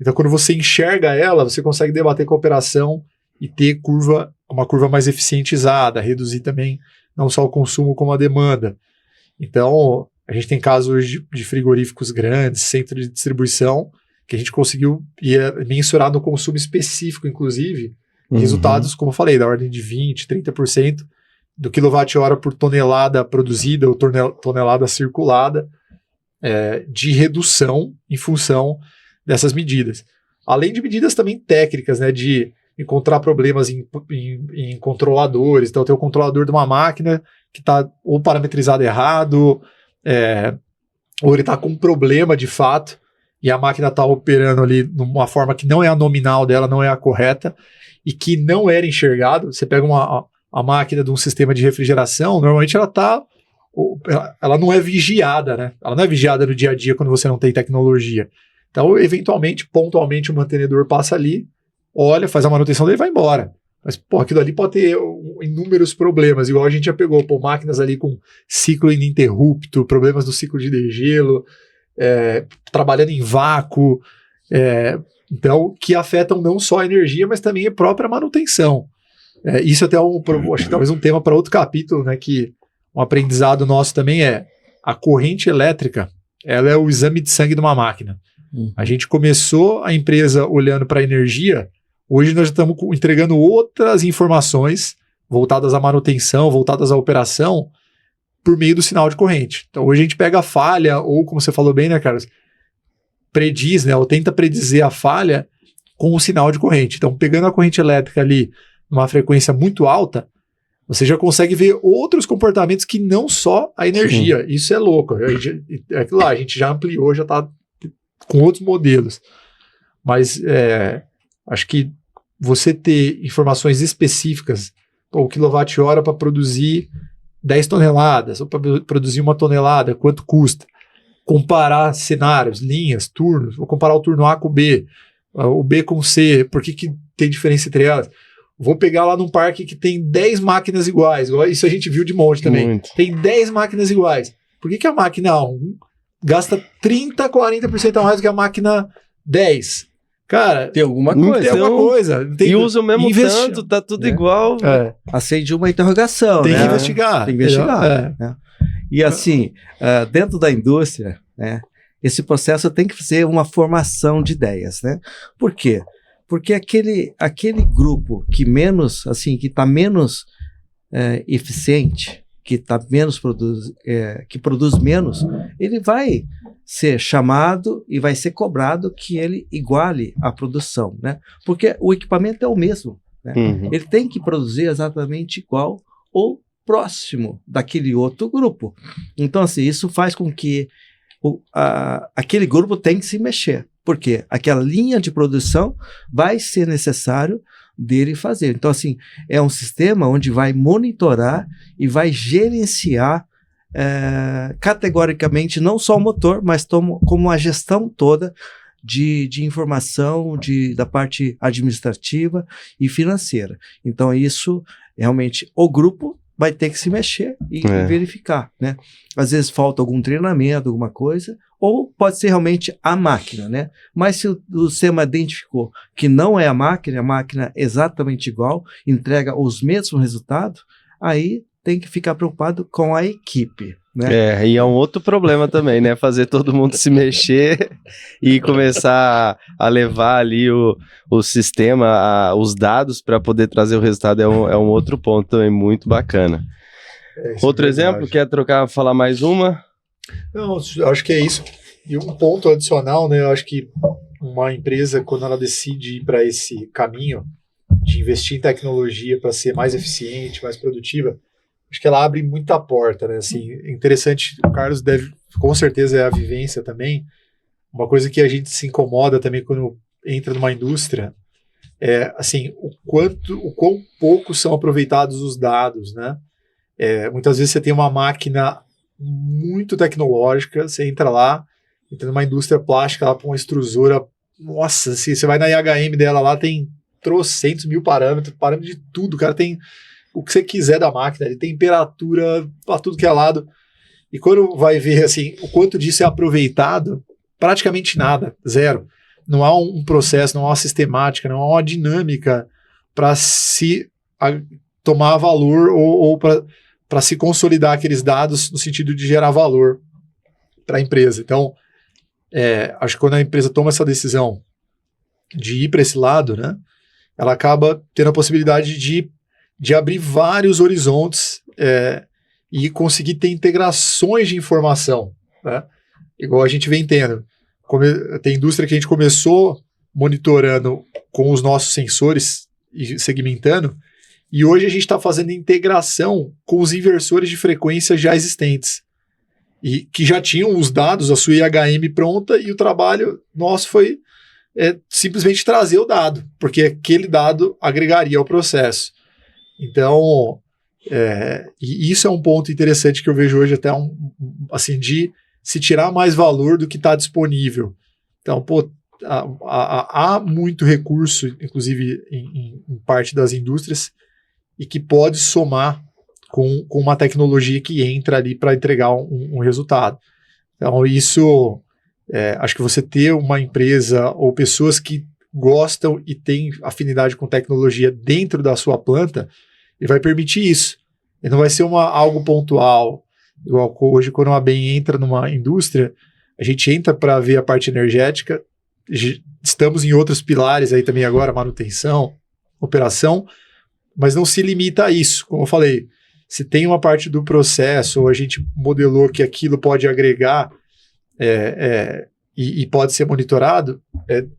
Então, quando você enxerga ela, você consegue debater com a operação e ter uma curva mais eficientizada, reduzir também não só o consumo como a demanda. Então, a gente tem casos de frigoríficos grandes, centro de distribuição, que a gente conseguiu mensurar no consumo específico, inclusive, resultados, como eu falei, da ordem de 20%, 30% do quilowatt-hora por tonelada produzida ou tonelada circulada. de redução em função dessas medidas. Além de medidas também técnicas, né, de encontrar problemas em controladores. Então, tem o controlador de uma máquina que está ou parametrizado errado, ou ele está com um problema de fato, e a máquina está operando ali de uma forma que não é a nominal dela, não é a correta, e que não era enxergado. Você pega a máquina de um sistema de refrigeração, normalmente ela não é vigiada, né? Ela não é vigiada no dia a dia quando você não tem tecnologia. Então, eventualmente, pontualmente, o mantenedor passa ali, olha, faz a manutenção dele e vai embora. Mas, pô, aquilo ali pode ter inúmeros problemas, igual a gente já pegou, pô, máquinas ali com ciclo ininterrupto, problemas do ciclo de degelo, trabalhando em vácuo, então, que afetam não só a energia, mas também a própria manutenção. Isso até acho que talvez um tema para outro capítulo, né, que um aprendizado nosso também a corrente elétrica, ela é o exame de sangue de uma máquina. A gente começou a empresa olhando para a energia, hoje nós já estamos entregando outras informações voltadas à manutenção, voltadas à operação, por meio do sinal de corrente. Então hoje a gente pega a falha, ou como você falou bem, né, Carlos, prediz, né, ou tenta predizer a falha com o sinal de corrente. Então pegando a corrente elétrica ali numa frequência muito alta, você já consegue ver outros comportamentos que não só a energia. Sim. Isso é louco. A gente já ampliou, já está com outros modelos. Mas acho que você ter informações específicas, o quilowatt-hora para produzir 10 toneladas, ou para produzir 1 tonelada, quanto custa? Comparar cenários, linhas, turnos, vou comparar o turno A com o B, o B com o C, por que tem diferença entre elas? Vou pegar lá num parque que tem 10 máquinas iguais, isso a gente viu de monte também. Muito. Tem 10 máquinas iguais. Por que a máquina 1 gasta 30%, 40% a mais do que a máquina 10? Cara, tem alguma coisa. Tem alguma coisa. E usa o mesmo tanto, tá tudo igual. Acende uma interrogação. Tem que investigar. Tem que investigar. E assim, dentro da indústria, né, esse processo tem que ser uma formação de ideias, né? Por quê? Porque aquele grupo que menos, assim, que está menos eficiente, que que produz menos, ele vai ser chamado e vai ser cobrado que ele iguale a produção, né? Porque o equipamento é o mesmo, né? Ele tem que produzir exatamente igual ou próximo daquele outro grupo. Então, assim, isso faz com que aquele grupo tenha que se mexer. Porque aquela linha de produção vai ser necessário dele fazer. Então, assim, é um sistema onde vai monitorar e vai gerenciar categoricamente não só o motor, mas como a gestão toda de informação da parte administrativa e financeira. Então, isso realmente o grupo vai ter que se mexer e verificar, né? Às vezes falta algum treinamento, alguma coisa, ou pode ser realmente a máquina, né? Mas se o sistema identificou que não é a máquina é exatamente igual, entrega os mesmos resultados, aí tem que ficar preocupado com a equipe, né? E é um outro problema também, né? Fazer todo mundo se mexer e começar a levar ali o sistema, os dados para poder trazer o resultado é um outro ponto também muito bacana. Outro exemplo, quer falar mais uma? Não, eu acho que é isso. E um ponto adicional, né? Eu acho que uma empresa, quando ela decide ir para esse caminho de investir em tecnologia para ser mais eficiente, mais produtiva, acho que ela abre muita porta, né? Assim, interessante, o Carlos com certeza é a vivência também. Uma coisa que a gente se incomoda também quando entra numa indústria é, assim, o quão pouco são aproveitados os dados, né? Muitas vezes você tem uma máquina muito tecnológica, você entra numa indústria plástica, lá para uma extrusora, nossa, assim, você vai na IHM dela lá, tem trocentos mil parâmetros de tudo, o cara tem o que você quiser da máquina, ele tem temperatura para tudo que é lado, e quando vai ver assim, o quanto disso é aproveitado, praticamente nada, zero. Não há um processo, não há uma sistemática, não há uma dinâmica para se tomar valor ou para se consolidar aqueles dados no sentido de gerar valor para a empresa. Então, acho que quando a empresa toma essa decisão de ir para esse lado, né, ela acaba tendo a possibilidade de abrir vários horizontes e conseguir ter integrações de informação, né? igual a gente vem tendo. Tem indústria que a gente começou monitorando com os nossos sensores e segmentando, e hoje a gente está fazendo integração com os inversores de frequência já existentes, e que já tinham os dados, a sua IHM pronta, e o trabalho nosso foi simplesmente trazer o dado, porque aquele dado agregaria ao processo. Então, e isso é um ponto interessante que eu vejo hoje até assim, de se tirar mais valor do que está disponível. Então, há muito recurso, inclusive em parte das indústrias, e que pode somar com uma tecnologia que entra ali para entregar um resultado. Então, isso, acho que você ter uma empresa ou pessoas que gostam e têm afinidade com tecnologia dentro da sua planta, ele vai permitir isso. E não vai ser algo pontual. Igual hoje, quando a ABEM entra numa indústria, a gente entra para ver a parte energética, estamos em outros pilares aí também agora, manutenção, operação, mas não se limita a isso. Como eu falei, se tem uma parte do processo, ou a gente modelou que aquilo pode agregar e pode ser monitorado,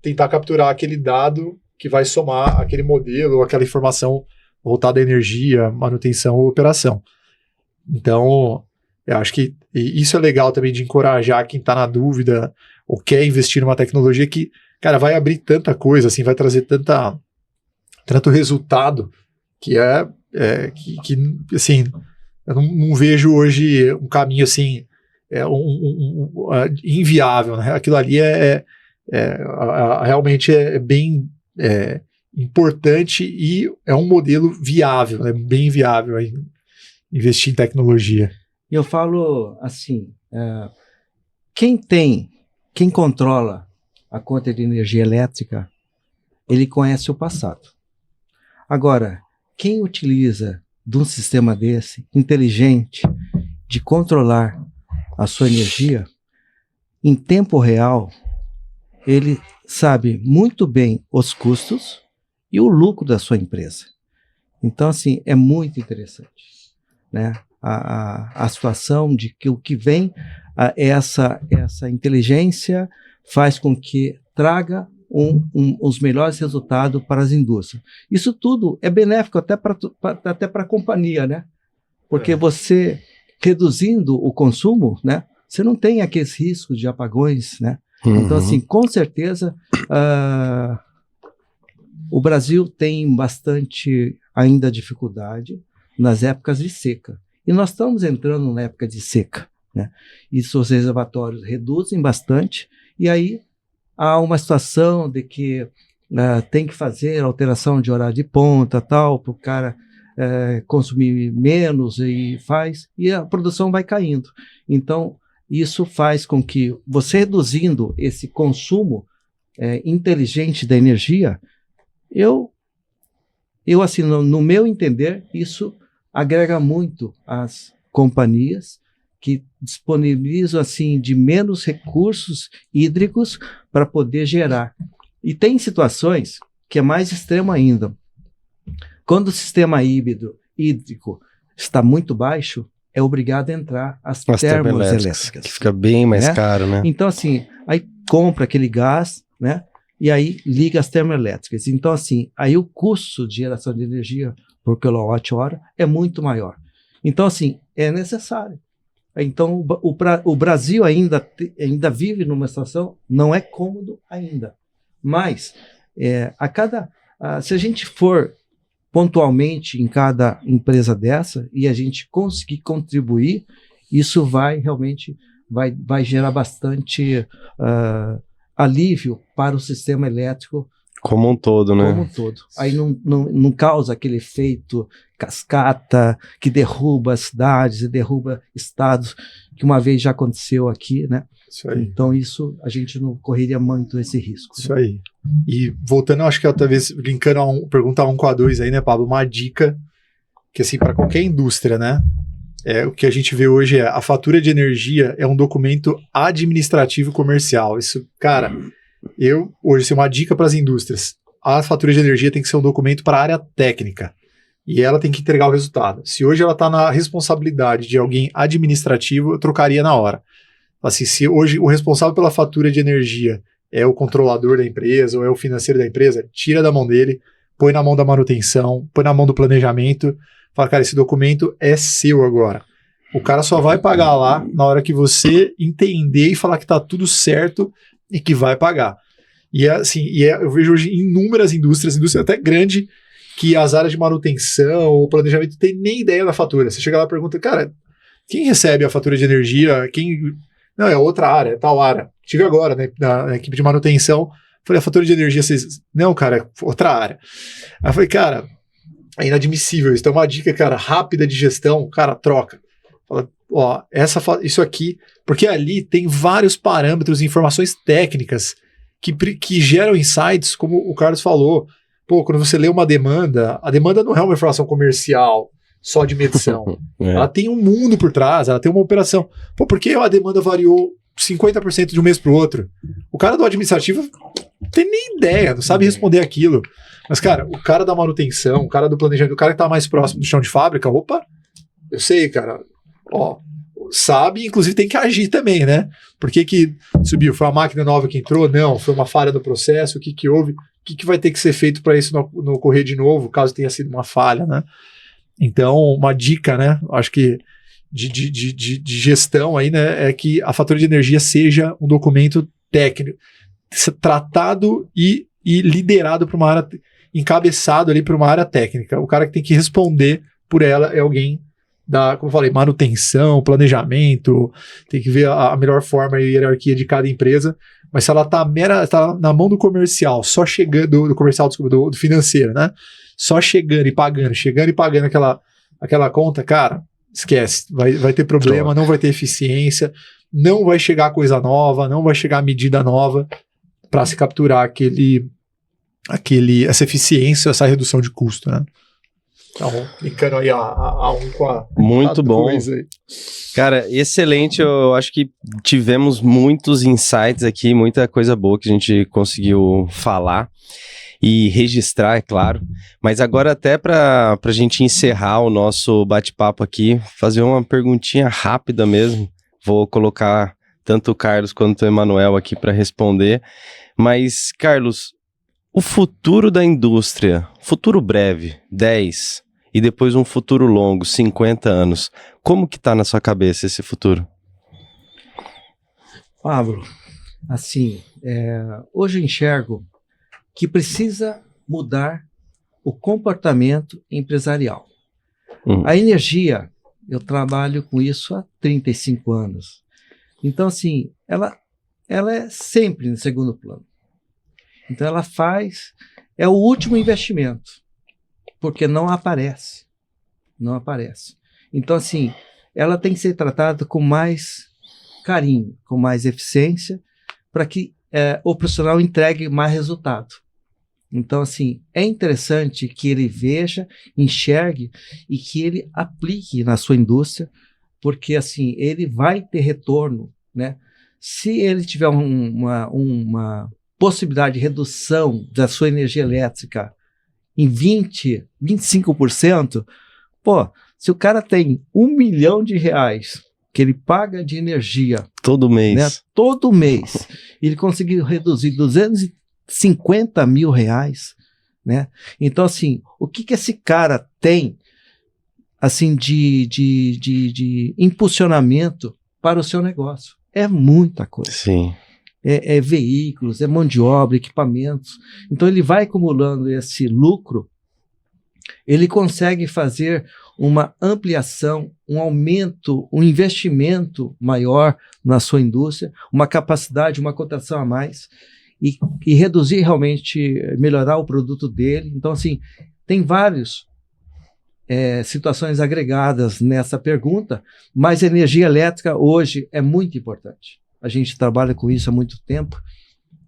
tentar capturar aquele dado que vai somar aquele modelo ou aquela informação voltada à energia, manutenção ou operação. Então, eu acho que isso é legal também de encorajar quem está na dúvida ou quer investir numa tecnologia que, cara, vai abrir tanta coisa, assim, vai trazer tanto resultado que assim, eu não vejo hoje um caminho assim inviável, né? Aquilo ali realmente é bem importante e é um modelo viável, né? Bem viável aí, investir em tecnologia. E eu falo assim, quem controla a conta de energia elétrica, ele conhece o passado. Agora, quem utiliza de um sistema desse, inteligente, de controlar a sua energia, em tempo real, ele sabe muito bem os custos e o lucro da sua empresa. Então, assim, é muito interessante, né? A situação de que o que vem, essa inteligência faz com que traga os melhores resultados para as indústrias. Isso tudo é benéfico até para a companhia, né? Porque você, reduzindo o consumo, né? Você não tem aqueles riscos de apagões, né? Uhum. Então, assim, com certeza, o Brasil tem bastante ainda dificuldade nas épocas de seca. E nós estamos entrando na época de seca, né? Isso os reservatórios reduzem bastante, e aí há uma situação de que tem que fazer alteração de horário de ponta, tal, para o cara consumir menos e a produção vai caindo. Então, isso faz com que você reduzindo esse consumo inteligente da energia, eu assim, no meu entender, isso agrega muito às companhias que disponibilizam assim de menos recursos hídricos para poder gerar. E tem situações que é mais extremo ainda. Quando o sistema hídrico está muito baixo, é obrigado a entrar as termoelétricas, que fica bem mais caro, né? Então, assim, aí compra aquele gás, né? E aí liga as termoelétricas. Então, assim, aí o custo de geração de energia por quilowatt-hora é muito maior. Então, assim, é necessário. Então, o Brasil ainda vive numa situação, não é cômodo ainda. Mas, se a gente for pontualmente em cada empresa dessa e a gente conseguir contribuir, isso realmente vai gerar bastante alívio para o sistema elétrico como um todo, né? Como um todo. Aí não causa aquele efeito cascata que derruba cidades e derruba estados, que uma vez já aconteceu aqui, né? Isso aí. Então isso a gente não correria muito esse risco. Isso aí. E voltando, acho que talvez linkando pergunta 1 com a 2 aí, né, Pablo? Uma dica que assim, para qualquer indústria, né? O que a gente vê hoje a fatura de energia é um documento administrativo comercial. Isso, cara, hoje, assim, uma dica para as indústrias. A fatura de energia tem que ser um documento para a área técnica. E ela tem que entregar o resultado. Se hoje ela está na responsabilidade de alguém administrativo, eu trocaria na hora. Assim, se hoje o responsável pela fatura de energia é o controlador da empresa ou é o financeiro da empresa, tira da mão dele, põe na mão da manutenção, põe na mão do planejamento, fala, cara, esse documento é seu agora. O cara só vai pagar lá na hora que você entender e falar que tá tudo certo e que vai pagar. E assim, eu vejo hoje inúmeras indústrias até grande, que as áreas de manutenção ou planejamento não tem nem ideia da fatura. Você chega lá e pergunta, cara, quem recebe a fatura de energia? Não, é outra área, é tal área. Tive agora, né, na equipe de manutenção, falei, a fatura de energia, vocês... Não, cara, é outra área. Aí eu falei, cara, é inadmissível isso. Então, uma dica, cara, rápida de gestão, cara, troca. Fala, ó, isso aqui, porque ali tem vários parâmetros e informações técnicas que geram insights, como o Carlos falou. Pô, quando você lê uma demanda, a demanda não é uma informação comercial, só de medição. Ela tem um mundo por trás, ela tem uma operação. Pô, por que a demanda variou 50% de um mês para o outro? O cara do administrativo não tem nem ideia, não sabe responder aquilo. Mas, cara, o cara da manutenção, o cara do planejamento, o cara que está mais próximo do chão de fábrica, opa, eu sei, cara, ó, sabe, inclusive tem que agir também, né? Por que subiu? Foi uma máquina nova que entrou? Não, foi uma falha do processo, o que houve? O que vai ter que ser feito para isso não ocorrer de novo, caso tenha sido uma falha, né? Então, uma dica, né? Acho que de gestão aí, né? É que a fatura de energia seja um documento técnico, tratado e liderado para uma área, encabeçado ali para uma área técnica. O cara que tem que responder por ela é alguém como eu falei, manutenção, planejamento, tem que ver a melhor forma e hierarquia de cada empresa. Mas se ela tá na mão do comercial, só chegando, do financeiro, né? Só chegando e pagando aquela conta, cara, esquece. Vai ter problema, não vai ter eficiência, não vai chegar coisa nova, não vai chegar medida nova para se capturar essa eficiência, essa redução de custo, né? Então, brincando aí com a muito bom. Cara, excelente. Eu acho que tivemos muitos insights aqui, muita coisa boa que a gente conseguiu falar e registrar, é claro. Mas agora até para a gente encerrar o nosso bate-papo aqui, fazer uma perguntinha rápida mesmo. Vou colocar tanto o Carlos quanto o Emanuel aqui para responder. Mas, Carlos, o futuro da indústria, futuro breve, 10, e depois um futuro longo, 50 anos. Como que tá na sua cabeça esse futuro? Pablo, assim, hoje eu enxergo que precisa mudar o comportamento empresarial. A energia, eu trabalho com isso há 35 anos. Então, assim, ela é sempre no segundo plano. Então, é o último investimento, porque não aparece. Então, assim, ela tem que ser tratada com mais carinho, com mais eficiência, para que o profissional entregue mais resultado. Então, assim, é interessante que ele veja, enxergue e que ele aplique na sua indústria, porque, assim, ele vai ter retorno, né? Se ele tiver uma possibilidade de redução da sua energia elétrica em 25%, pô, se o cara tem R$1 milhão que ele paga de energia todo mês, né, todo mês, ele conseguiu reduzir R$250 mil, né? Então, assim, o que esse cara tem assim de impulsionamento para o seu negócio? É muita coisa. Sim. É veículos, é mão de obra, equipamentos. Então ele vai acumulando esse lucro, ele consegue fazer uma ampliação, um aumento, um investimento maior na sua indústria, uma capacidade, uma cotação a mais e reduzir realmente, melhorar o produto dele. Então, assim, tem várias situações agregadas nessa pergunta, mas a energia elétrica hoje é muito importante. A gente trabalha com isso há muito tempo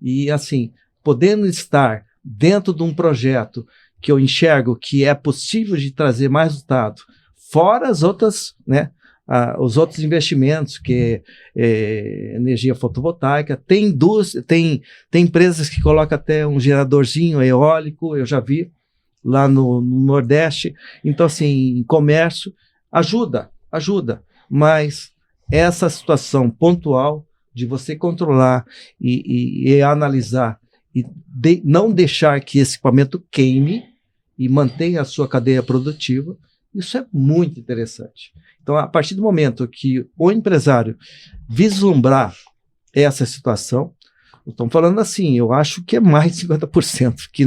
e, assim, podendo estar dentro de um projeto que eu enxergo que é possível de trazer mais resultado, fora as outras, né, os outros investimentos, que energia fotovoltaica, tem indústria, tem empresas que colocam até um geradorzinho eólico, eu já vi lá no Nordeste. Então, assim, comércio ajuda, mas essa situação pontual de você controlar e analisar e não deixar que esse equipamento queime e mantenha a sua cadeia produtiva, isso é muito interessante. Então, a partir do momento que o empresário vislumbrar essa situação, estamos falando assim, eu acho que é mais de 50% que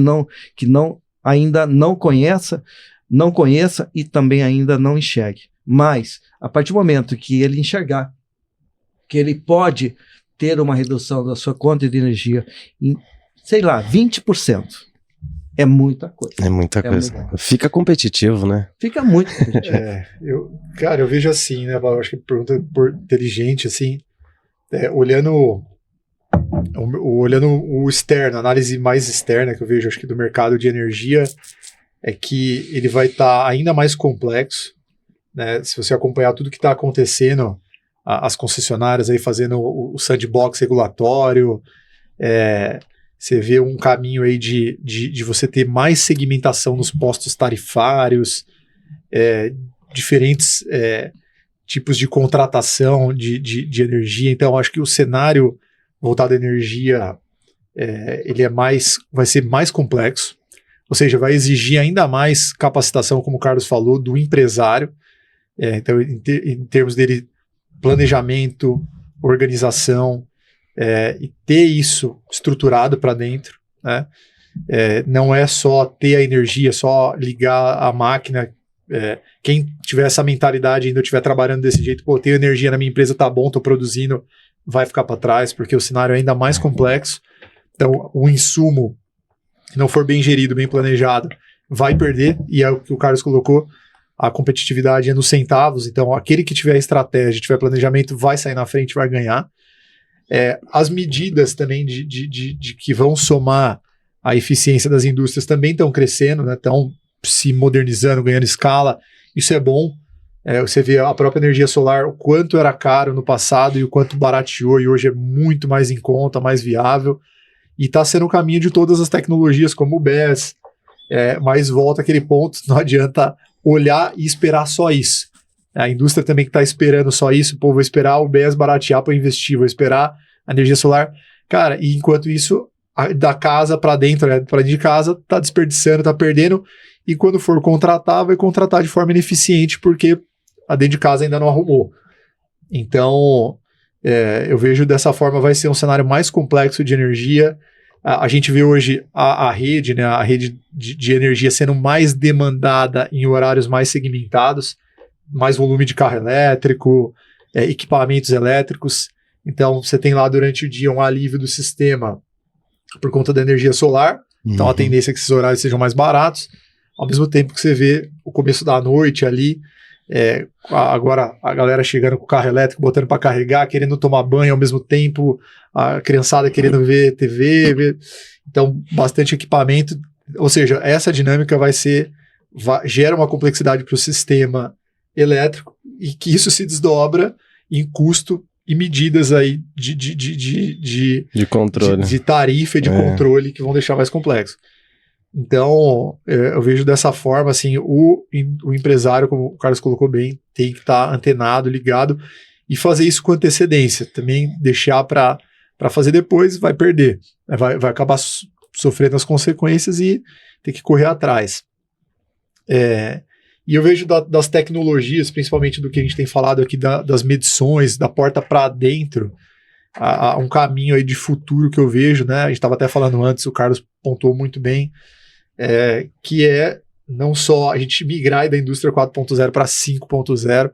ainda não conheça e também ainda não enxergue. Mas, a partir do momento que ele enxergar que ele pode ter uma redução da sua conta de energia em, sei lá, 20%, é muita coisa. É muita coisa. Fica competitivo, né? Fica muito competitivo. Eu vejo assim, né, Paulo? Acho que pergunta inteligente, assim, olhando o externo, a análise mais externa que eu vejo, acho que do mercado de energia, é que ele vai estar ainda mais complexo, né? Se você acompanhar tudo que está acontecendo, as concessionárias aí fazendo o sandbox regulatório, você vê um caminho aí de você ter mais segmentação nos postos tarifários, diferentes tipos de contratação de energia. Então, acho que o cenário voltado à energia ele vai ser mais complexo, ou seja, vai exigir ainda mais capacitação, como o Carlos falou, do empresário. Então, em termos dele, planejamento, organização, e ter isso estruturado para dentro, né? Não é só ter a energia, só ligar a máquina. Quem tiver essa mentalidade ainda estiver trabalhando desse jeito, pô, tenho energia na minha empresa, tá bom, tô produzindo, vai ficar para trás, porque o cenário é ainda mais complexo. Então, o insumo, se não for bem gerido, bem planejado, vai perder, e é o que o Carlos colocou, a competitividade é nos centavos. Então, aquele que tiver estratégia, tiver planejamento, vai sair na frente, vai ganhar. As medidas também de que vão somar a eficiência das indústrias também estão crescendo, né? Estão se modernizando, ganhando escala. Isso é bom. Você vê a própria energia solar, o quanto era caro no passado e o quanto barateou, e hoje é muito mais em conta, mais viável. E está sendo o caminho de todas as tecnologias, como o BESS. Mas volta aquele ponto, não adianta olhar e esperar só isso. A indústria também que está esperando só isso, pô, vou esperar o BES baratear para investir, vou esperar a energia solar. Cara, e enquanto isso, da casa para dentro, né, para dentro de casa, tá desperdiçando, tá perdendo, e quando for contratar, vai contratar de forma ineficiente, porque a dentro de casa ainda não arrumou. Então, eu vejo dessa forma, vai ser um cenário mais complexo de energia. A gente vê hoje a rede, né, a rede de energia sendo mais demandada em horários mais segmentados, mais volume de carro elétrico, equipamentos elétricos. Então, você tem lá durante o dia um alívio do sistema por conta da energia solar. Então, a tendência é que esses horários sejam mais baratos, ao mesmo tempo que você vê o começo da noite ali, agora a galera chegando com o carro elétrico, botando para carregar, querendo tomar banho ao mesmo tempo, a criançada querendo ver TV, então bastante equipamento. Ou seja, essa dinâmica gera uma complexidade para o sistema elétrico, e que isso se desdobra em custo e medidas aí de controle, de tarifa e de controle, que vão deixar mais complexo. Então, eu vejo dessa forma, assim, o empresário, como o Carlos colocou bem, tem que estar antenado, ligado, e fazer isso com antecedência. Também deixar para fazer depois, vai perder. Vai acabar sofrendo as consequências e ter que correr atrás. E eu vejo das tecnologias, principalmente do que a gente tem falado aqui, das medições, da porta para dentro, um caminho aí de futuro que eu vejo, né? A gente estava até falando antes, o Carlos pontuou muito bem, que não só a gente migrar da indústria 4.0 para 5.0,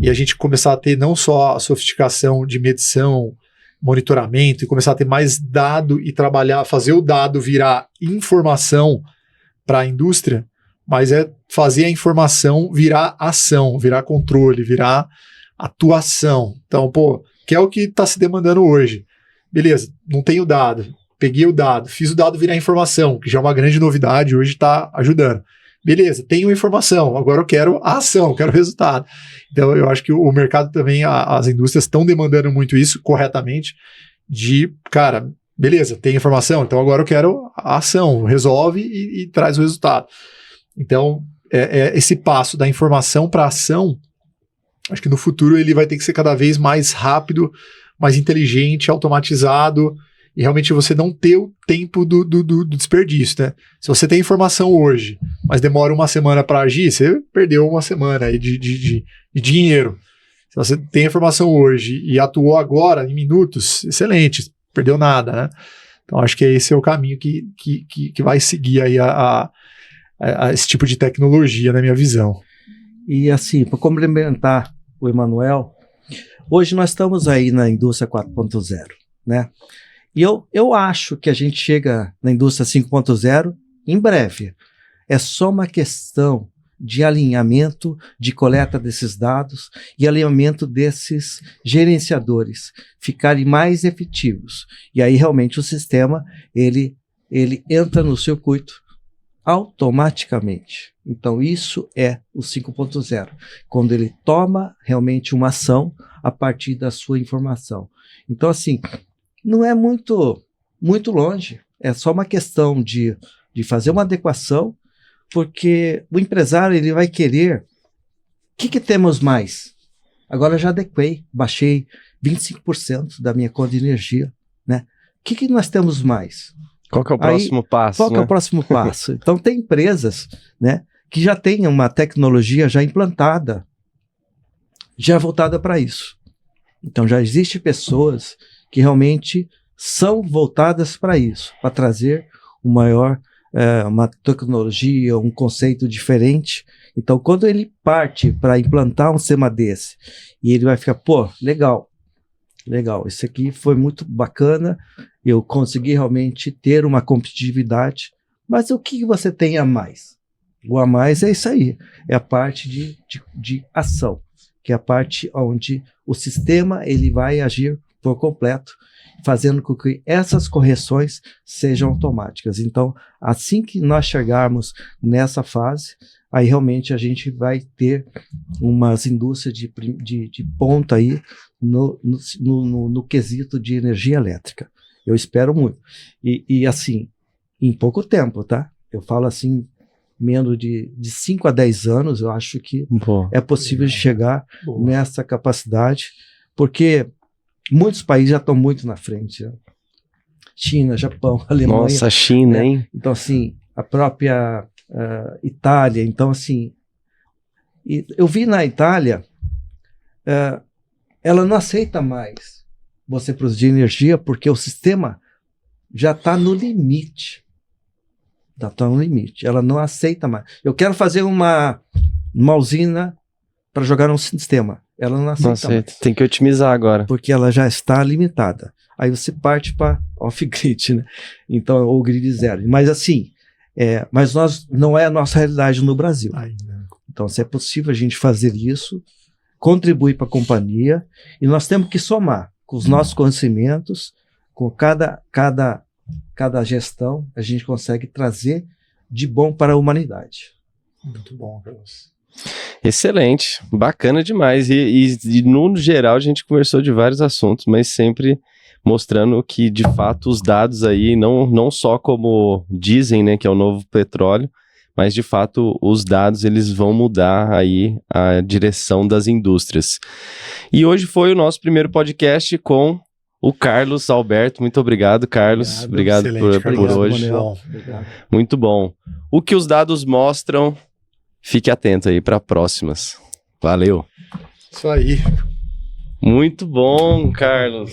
e a gente começar a ter não só a sofisticação de medição, monitoramento, e começar a ter mais dado e fazer o dado virar informação para a indústria, mas fazer a informação virar ação, virar controle, virar atuação. Então, que é o que está se demandando hoje. Beleza, não tenho dado, peguei o dado, fiz o dado virar informação, que já é uma grande novidade, hoje está ajudando. Beleza, tenho informação, agora eu quero a ação, eu quero o resultado. Então, eu acho que o mercado também, as indústrias estão demandando muito isso, corretamente, cara, beleza, tem informação, então agora eu quero a ação, resolve e traz o resultado. Então, esse passo da informação para a ação Acho que no futuro ele vai ter que ser cada vez mais rápido, mais inteligente, automatizado, e realmente você não ter o tempo do desperdício, né? Se você tem informação hoje, mas demora uma semana para agir, você perdeu uma semana aí de dinheiro. Se você tem informação hoje e atuou agora, em minutos, excelente, perdeu nada, né? Então acho que esse é o caminho que vai seguir aí a esse tipo de tecnologia, na minha visão. E assim, para complementar o Emanuel, hoje nós estamos aí na indústria 4.0, né? E eu acho que a gente chega na indústria 5.0 em breve. É só uma questão de alinhamento, de coleta desses dados e alinhamento desses gerenciadores ficarem mais efetivos. E aí realmente o sistema ele entra no circuito automaticamente. Então isso é o 5.0, quando ele toma realmente uma ação a partir da sua informação. Então assim, não é muito longe, é só uma questão de fazer uma adequação, porque o empresário ele vai querer, o que temos mais? Agora eu já adequei, baixei 25% da minha conta de energia, né? O que nós temos mais? Qual que é o próximo passo? Qual que é o próximo passo? Então tem empresas, né, que já têm uma tecnologia já implantada, já voltada para isso. Então já existem pessoas que realmente são voltadas para isso, para trazer uma tecnologia, um conceito diferente. Então quando ele parte para implantar um sistema desse, e ele vai ficar, pô, legal, isso aqui foi muito bacana, eu consegui realmente ter uma competitividade, mas o que você tem a mais? O a mais é isso aí, é a parte de ação, que é a parte onde o sistema ele vai agir por completo, fazendo com que essas correções sejam automáticas. Então, assim que nós chegarmos nessa fase, aí realmente a gente vai ter umas indústrias de ponta aí no quesito de energia elétrica. Eu espero muito. E assim, em pouco tempo, tá? Eu falo assim, menos de 5 a 10 anos, eu acho que é possível chegar nessa capacidade, porque muitos países já estão muito na frente. Né? China, Japão, Alemanha. Nossa, China, né? Hein? Então, assim, a própria Itália. Então, assim, eu vi na Itália, ela não aceita mais você produzir energia porque o sistema já está no limite. Já está no limite. Ela não aceita mais. Eu quero fazer uma usina para jogar num sistema. Ela não aceita mais. Tem que otimizar agora. Porque ela já está limitada. Aí você parte para off-grid, né? Então, ou grid zero. Mas assim, mas não é a nossa realidade no Brasil. Então, se é possível a gente fazer isso, contribuir para a companhia, e nós temos que somar com os nossos conhecimentos, com cada gestão, a gente consegue trazer de bom para a humanidade. Muito bom, Carlos. Excelente, bacana demais. E no geral a gente conversou de vários assuntos, mas sempre mostrando que de fato os dados aí, não só como dizem, né, que é o novo petróleo, mas de fato os dados eles vão mudar aí a direção das indústrias. E hoje foi o nosso primeiro podcast com o Carlos Alberto. Muito obrigado, Carlos. Obrigado por hoje. Muito bom. O que os dados mostram, fique atento aí para próximas. Valeu. Isso aí. Muito bom, Carlos.